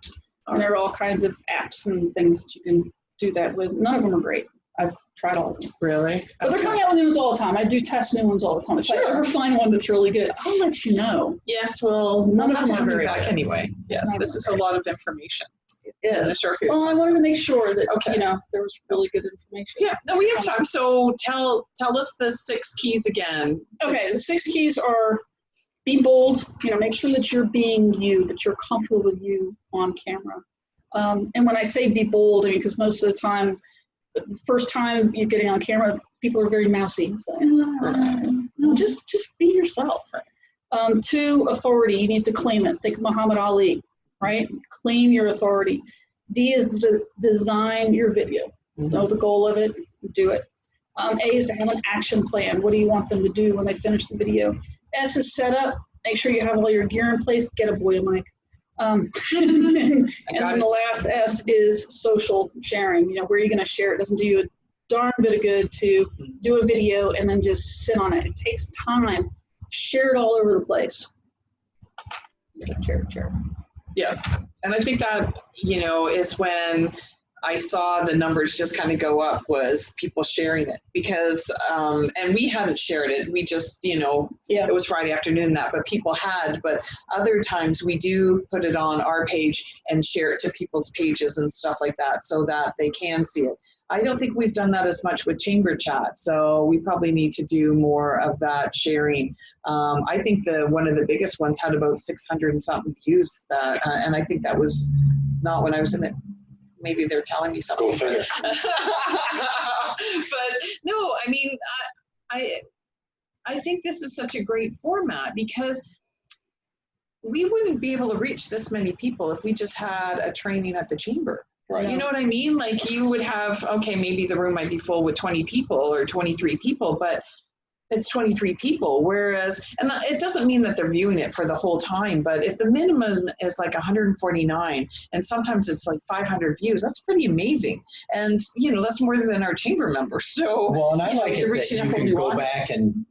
And there are all kinds of apps and things that you can do that with. None of them are great. I've tried all of them. Really? But they're coming out with new ones all the time. I do test new ones all the time. If I Sure. ever find one that's really good, I'll let you know. Yes. Well, None none of have them to are have me very back good. anyway. Yes. None of This them is are a lot of information It in a is. short period. Well, I wanted to make sure that, Okay. there was really good information. Yeah. No, we have time. So tell us the 6 keys again. Okay, the 6 keys are: be bold, make sure that you're being you, that you're comfortable with you on camera. And when I say be bold, because most of the time, the first time you're getting on camera, people are very mousy. It's like, no, just be yourself. 2, authority. You need to claim it. Think Muhammad Ali, right? Claim your authority. D is to design your video. Know the goal of it, do it. A is to have an action plan. What do you want them to do when they finish the video? S is set up. Make sure you have all your gear in place. Get a boya mic. And then the last S is social sharing. Where are you going to share it? Doesn't do you a darn bit of good to do a video and then just sit on it. It takes time. Share it all over the place. Share it. Yes. And I think that, is when I saw the numbers just kind of go up, was people sharing it because, and we hadn't shared it. We just, Yeah. it was Friday afternoon but people had, but other times we do put it on our page and share it to people's pages and stuff like that so that they can see it. I don't think we've done that as much with Chamber Chat, so we probably need to do more of that sharing. I think one of the biggest ones had about 600 and something views, and I think that was not when I was in it. Maybe they're telling me something. Go figure. But no, I mean, I think this is such a great format because we wouldn't be able to reach this many people if we just had a training at the chamber. Right. You know what I mean? Like you would have, okay, maybe the room might be full with 20 people or 23 people, but it's 23 people. Whereas, and it doesn't mean that they're viewing it for the whole time, but if the minimum is like 149 and sometimes it's like 500 views, that's pretty amazing. And, that's more than our chamber members. So, Well, and I like you're it that reaching you a whole can new go audience. back and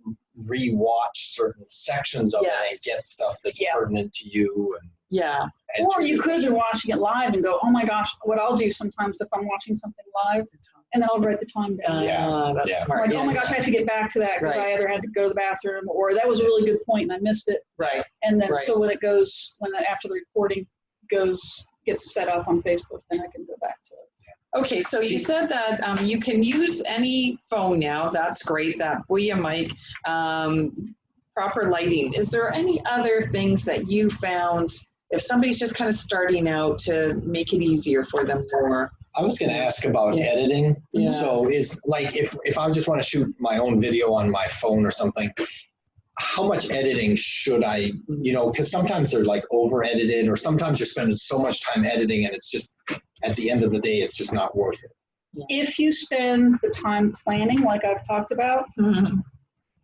re-watch certain sections of it and get Yes. stuff that's Yeah. pertinent to you. yeah. And Or to you your- could have been watching it live and go, oh my gosh, what I'll do sometimes if I'm watching something live, and then I'll write the time down. Yeah, That's yeah. smart. Like, Yeah, oh my gosh, I have to get back to that because Right. I either had to go to the bathroom or that was a really good point and I missed it. Right. And then Right. so after the recording gets set up on Facebook, then I can go back to it. Okay, so you said that you can use any phone now. That's great. That Boya mic, proper lighting. Is there any other things that you found if somebody's just kind of starting out to make it easier for them more? I was going to ask about Yeah. editing. Yeah. So is like, if I just want to shoot my own video on my phone or something, how much editing should I, because sometimes they're like over edited, or sometimes you're spending so much time editing and it's just, at the end of the day, it's just not worth it. If you spend the time planning, like I've talked about, Mhm.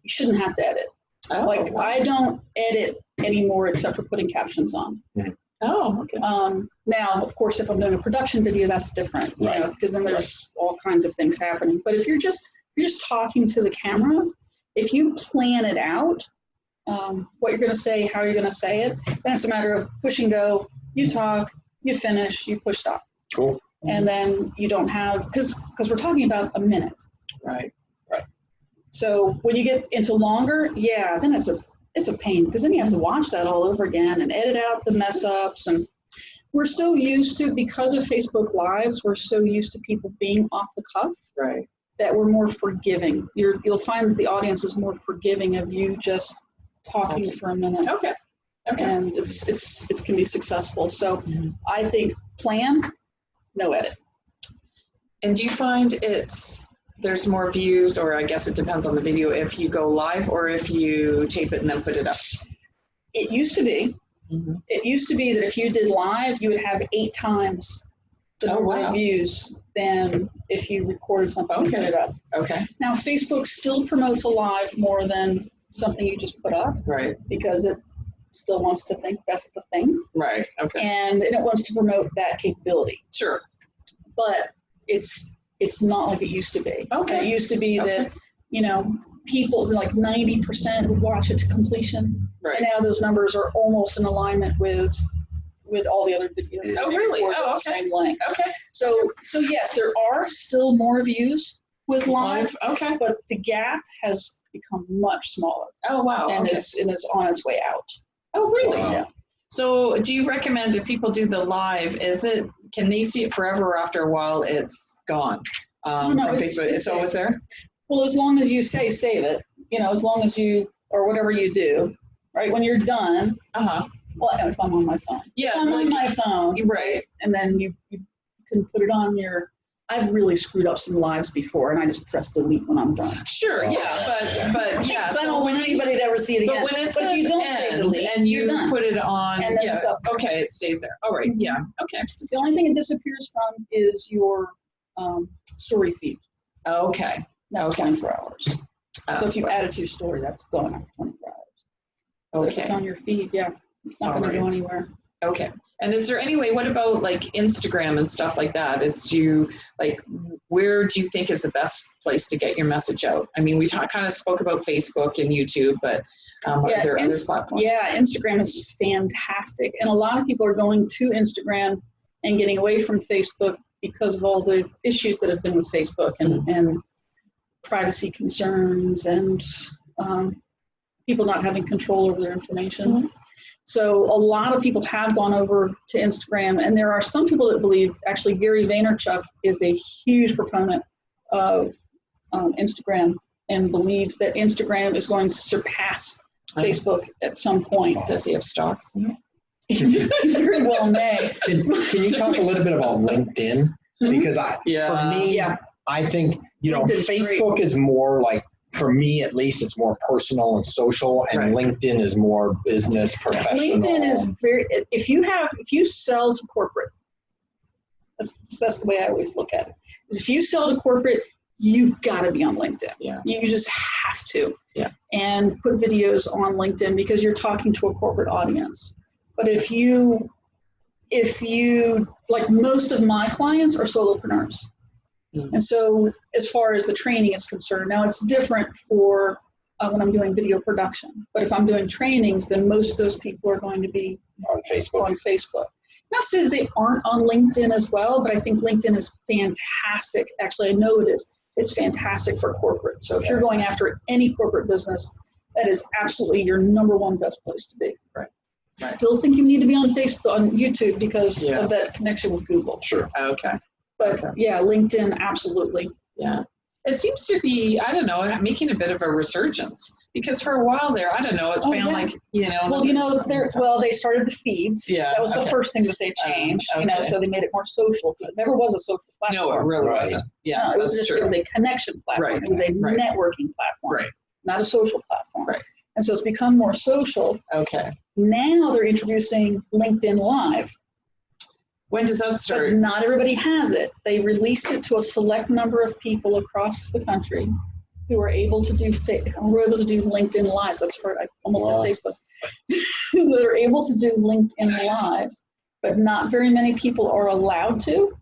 you shouldn't have to edit. Oh, Like wow. I don't edit anymore except for putting captions on. Oh, okay. Now, of course, if I'm doing a production video, that's different, Right. because then there's all kinds of things happening. But if you're just talking to the camera, if you plan it out, what you're going to say, how you're going to say it, then it's a matter of push and go. You talk, you finish, you push stop, Cool. and then you don't have because we're talking about a minute. Right. So when you get into longer, yeah, then it's a pain because then you have to watch that all over again and edit out the mess ups. And we're so used to, because of Facebook Lives, we're so used to people being off the cuff Right. that we're more forgiving. You'll find that the audience is more forgiving of you just talking for a minute, Okay. Okay. and it can be successful. So Mhm. I think plan, no edit. And do you find there's more views, or I guess it depends on the video, if you go live or if you tape it and then put it up? It used to be. Mhm. It used to be that if you did live, you would have 8 times the Oh, number wow. of views than if you recorded something and put Okay. it up. Okay. Now, Facebook still promotes a live more than something you just put up Right. because it still wants to think that's the thing, Right. Okay. and it wants to promote that capability. Sure. But it's not like it used to be. Okay. It used to be that, people, like 90% would watch it to completion. Right. And now those numbers are almost in alignment with all the other videos. that Oh, we really? record Oh, at the okay. same length. Okay. So yes, there are still more views with live, Okay. but the gap has become much smaller Oh, wow. and Okay. is on its way out. Oh, really? Wow. Yeah. So do you recommend if people do the live, can they see it forever, or after a while it's gone No, from it's- Facebook? it's It's always there? Well, as long as you say save it, as long as you, or whatever you do, right? When you're done, Uh-huh. well, if I'm on my phone. Yeah. I'm on my phone, Right. and then you can put it on I've really screwed up some lives before, and I just press delete when I'm done. Sure. Yeah. But yeah. Because I so don't want when anybody to ever see it again. But when it But if says you don't say end delete, and you're you done. put it on, And then yeah. it's up there. Okay, it stays there. All right. Yeah. Okay. The only thing it disappears from is your story feed. Okay. That's Okay. 24 hours. So if you add it to your story, that's gone after 24 hours. But if it's Okay. on your feed, yeah, it's not All going to go right. anywhere. Okay. And is there any way, what about like Instagram and stuff like that? Where do you think is the best place to get your message out? I mean, we kind of spoke about Facebook and YouTube, but are there other platforms? Yeah, Instagram is fantastic. And a lot of people are going to Instagram and getting away from Facebook because of all the issues that have been with Facebook and privacy concerns and people not having control over their information. Mhm. So a lot of people have gone over to Instagram, and there are some people that believe, actually Gary Vaynerchuk is a huge proponent of Instagram and believes that Instagram is going to surpass Facebook at some point. Does he have stocks? Very well may. Can you talk a little bit about LinkedIn? Because for me, Yeah. I think, LinkedIn's Facebook is more like, for me at least, it's more personal and social, and Right. LinkedIn is more business, professional. LinkedIn is if you sell to corporate, that's the way I always look at it. Is if you sell to corporate, you've got to be on LinkedIn. Yeah. You just have to. Yeah. And put videos on LinkedIn because you're talking to a corporate audience. But if you like, most of my clients are solopreneurs. Mm. And so as far as the training is concerned, now it's different for when I'm doing video production. But if I'm doing trainings, then most of those people are going to be on Facebook. on Facebook. Not to say that they aren't on LinkedIn as well, but I think LinkedIn is fantastic. Actually, I know it is. It's fantastic for corporate. So if you're going after any corporate business, that is absolutely your number one best place to be. Right. Still think you need to be on Facebook, on YouTube, because Yeah. of that connection with Google. Sure. Okay. But Okay. yeah, LinkedIn, absolutely. Yeah. it seems to be, I don't know, making a bit of a resurgence, because for a while there, I don't know, it Oh, found yeah. like, you know. Well, they started the feeds. Yeah, That was the okay. first thing that they changed, you know, okay. so they made it more social. It never was a social platform. No, it really Right. wasn't. Yeah, No, it was that's just, true. it was a connection platform. Right, It was a right. networking platform, Right. not a social platform. Right. And so it's become more social. Okay. Now they're introducing LinkedIn Live, When does that but start? not everybody has it. They released it to a select number of people across the country who are able to do LinkedIn Lives. That's hard. I almost Wow. said Facebook. That are able to do LinkedIn Lives, but not very many people are allowed to.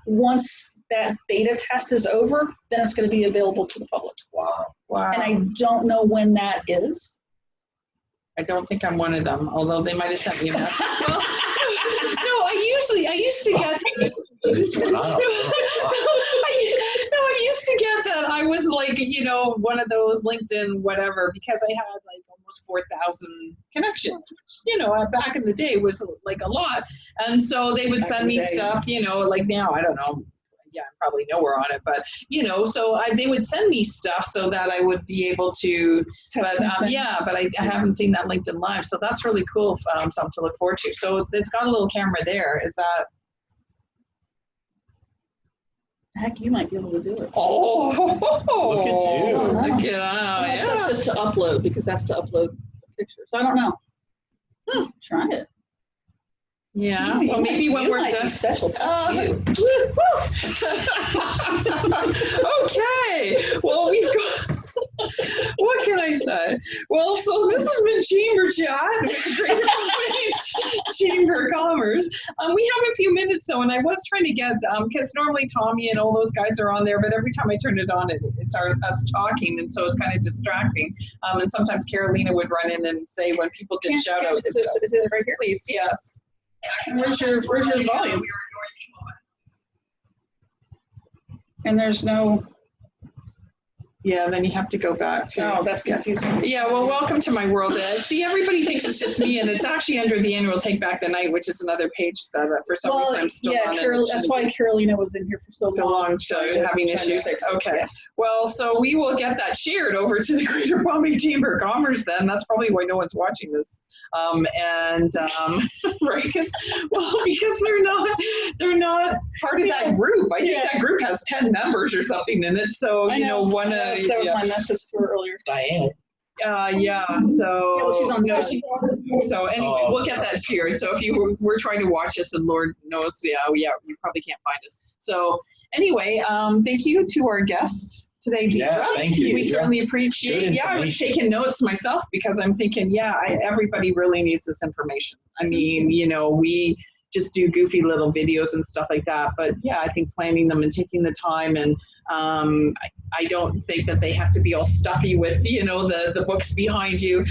Once that beta test is over, then it's going to be available to the public. Wow. Wow. And I don't know when that is. I don't think I'm one of them, although they might have sent me a message. Well, no, I used to get. This one, I don't know. I used to get that I was like, you know, one of those LinkedIn whatever, because I had like almost 4,000 connections, which, you know, back in the day was like a lot. And so they would Back send in the me day. stuff, you know, like now, I don't know. Yeah, I'm probably nowhere on it, but you know, so they would send me stuff so that I would be able to. But yeah, but I haven't seen that LinkedIn Live, so that's really cool. Something to look forward to. So it's got a little camera there. Is that? Heck, you might be able to do it. Oh, Look at you. Look at That's yeah. just to upload, because that's to upload pictures. I don't know. Try it. Yeah. You Well, maybe might- when you we're might be done. special touch you. Okay. Well, we've got. What can I say? Well, so this has been Chamber Chat with the Greater Plains Chamber of Commerce. We have a few minutes though, and I was trying to get because normally Tommy and all those guys are on there, but every time I turn it on, it's us talking, and so it's kind of distracting. And sometimes Carolina would run in and say when people did shout outs. Is it right here? Please, yes. Where's your volume? And there's no. Yeah, then you have to go back to. Oh, that's confusing. Yeah, well, welcome to my world. See, everybody thinks it's just me, and it's actually under the annual Take Back the Night, which is another page that for some reason I'm still on. That's why Carolina was in here for so long. So having issues. fix it, Okay. yeah. Well, so we will get that shared over to the Greater Bombay Chamber of Commerce then. That's probably why no one's watching this. Right, because they're not part of that group. I think that group has 10 members or something in it. So, I you know, one that was my message to her earlier. Diane. yeah, so well, she's on no, Zoom. so anyway, we'll get that shared. So if you were trying to watch us, and Lord knows, you probably can't find us. So anyway, thank you to our guests today, Deidre. Yeah, thank you. We certainly appreciate. Good Yeah, I was information. taking notes myself because I'm thinking, everybody really needs this information. I mean, you know, we just do goofy little videos and stuff like that, but yeah, I think planning them and taking the time, and I don't think that they have to be all stuffy with, you know, the books behind you,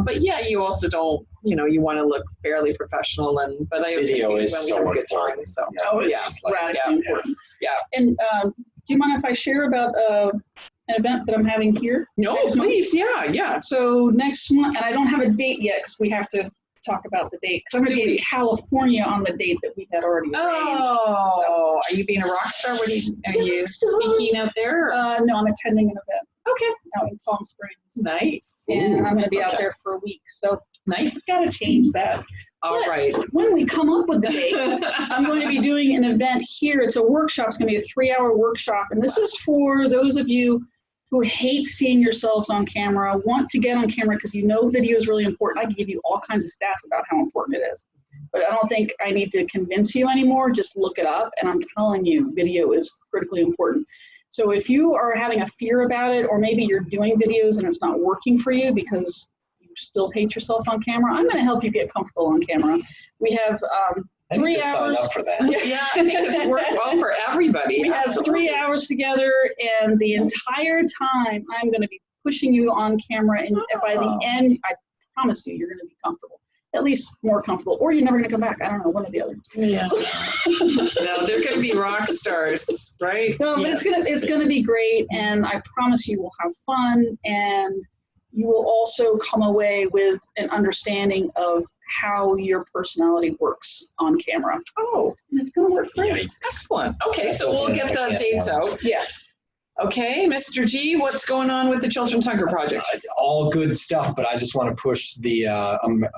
but yeah, you also don't, you know, you want to look fairly professional, but I also Video think is when we so have a good time, important. so Yeah, yeah, just like, Radically important. yeah. And do you mind if I share about an event that I'm having here? No, next month? please, yeah. So next month, and I don't have a date yet because we have to talk about the date. Because I'm going to be in California on the date that we had already arranged. Oh, are you being a rock star? Are you speaking out there? or- No, I'm attending an event Okay, out in Palm Springs. nice, And I'm going to be out Okay. there for a week. So nice. I've got to change that. All right. When we come up with the date, I'm going to be doing an event here. It's a workshop. It's going to be a 3-hour workshop. And this is for those of you who hate seeing yourselves on camera, want to get on camera because you know video is really important. I can give you all kinds of stats about how important it is. But I don't think I need to convince you anymore. Just look it up. And I'm telling you, video is critically important. So if you are having a fear about it, or maybe you're doing videos and it's not working for you because you still hate yourself on camera, I'm going to help you get comfortable on camera. We have I need 3 to sign hours. up for that. Yeah, I think it's worked well for everybody. We have 3 hours together, and the entire time I'm going to be pushing you on camera, and by the end, I promise you, you're going to be comfortable. At least more comfortable, or you're never going to come back. I don't know, one or the other. Yeah. No, they're going to be rock stars, right? No, but it's gonna be great, and I promise you will have fun, and you will also come away with an understanding of how your personality works on camera. Oh, And it's gonna work great. Yikes. excellent. Okay, so we'll get the dates out. Yeah. Okay, Mr. G, what's going on with the Children's Hunger Project? All good stuff, but I just want to push the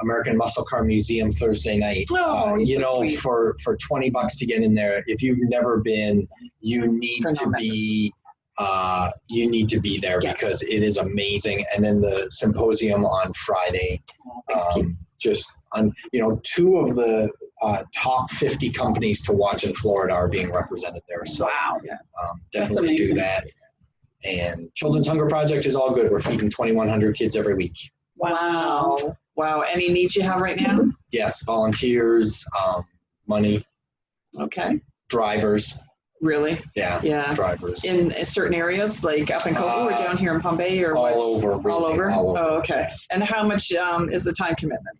American Muscle Car Museum Thursday night. Oh, You so know, sweet. for $20 to get in there, if you've never been, you need For to be there Yes. because it is amazing. And then the symposium on Friday. Thanks, Keith. Just on, you know, 2 of the top 50 companies to watch in Florida are being represented there. So Wow. That's definitely do amazing. that. And Children's Hunger Project is all good. We're feeding 2,100 kids every week. Wow. Wow. Any needs you have right now? Yes, volunteers, money, Okay. drivers. Really? Yeah, Yeah. drivers. In certain areas, like up in Cocoa or down here in Palm Bay or all what's- over, really, All over? all over. Oh, okay. And how much is the time commitment?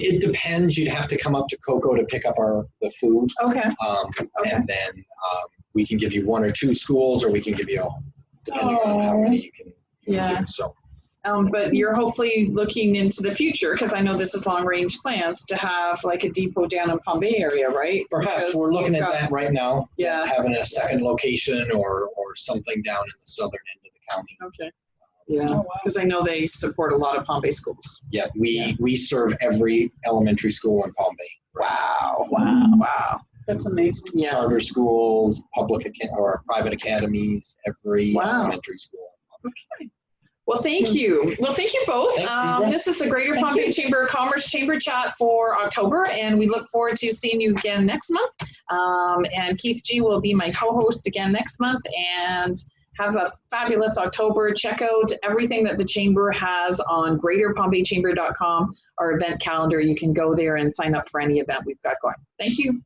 It depends. You'd have to come up to Cocoa to pick up the food. Okay. Okay. And then we can give you 1 or 2 schools, or we can give you, depending on how many you can Yeah. do. So But you're hopefully looking into the future, because I know this is long range plans, to have like a depot down in Palm Bay area, right? perhaps Because we're looking you've at got- that right now. Yeah. Having a second location or something down in the southern end of the county. Okay. Yeah, Oh, wow. because I know they support a lot of Palm Bay schools. Yeah, we serve every elementary school in Palm Bay. Wow. Wow. Wow. That's amazing. Yeah. Charter schools, or private academies, every Wow. elementary school. Okay. Well, thank you. Well, thank you both. Thanks, Deidre. This is the Greater Thank Palm Bay you. Chamber of Commerce Chamber Chat for October, and we look forward to seeing you again next month. And Keith G will be my co-host again next month, and have a fabulous October. Check out everything that the Chamber has on greaterpalmbaychamber.com, our event calendar. You can go there and sign up for any event we've got going. Thank you.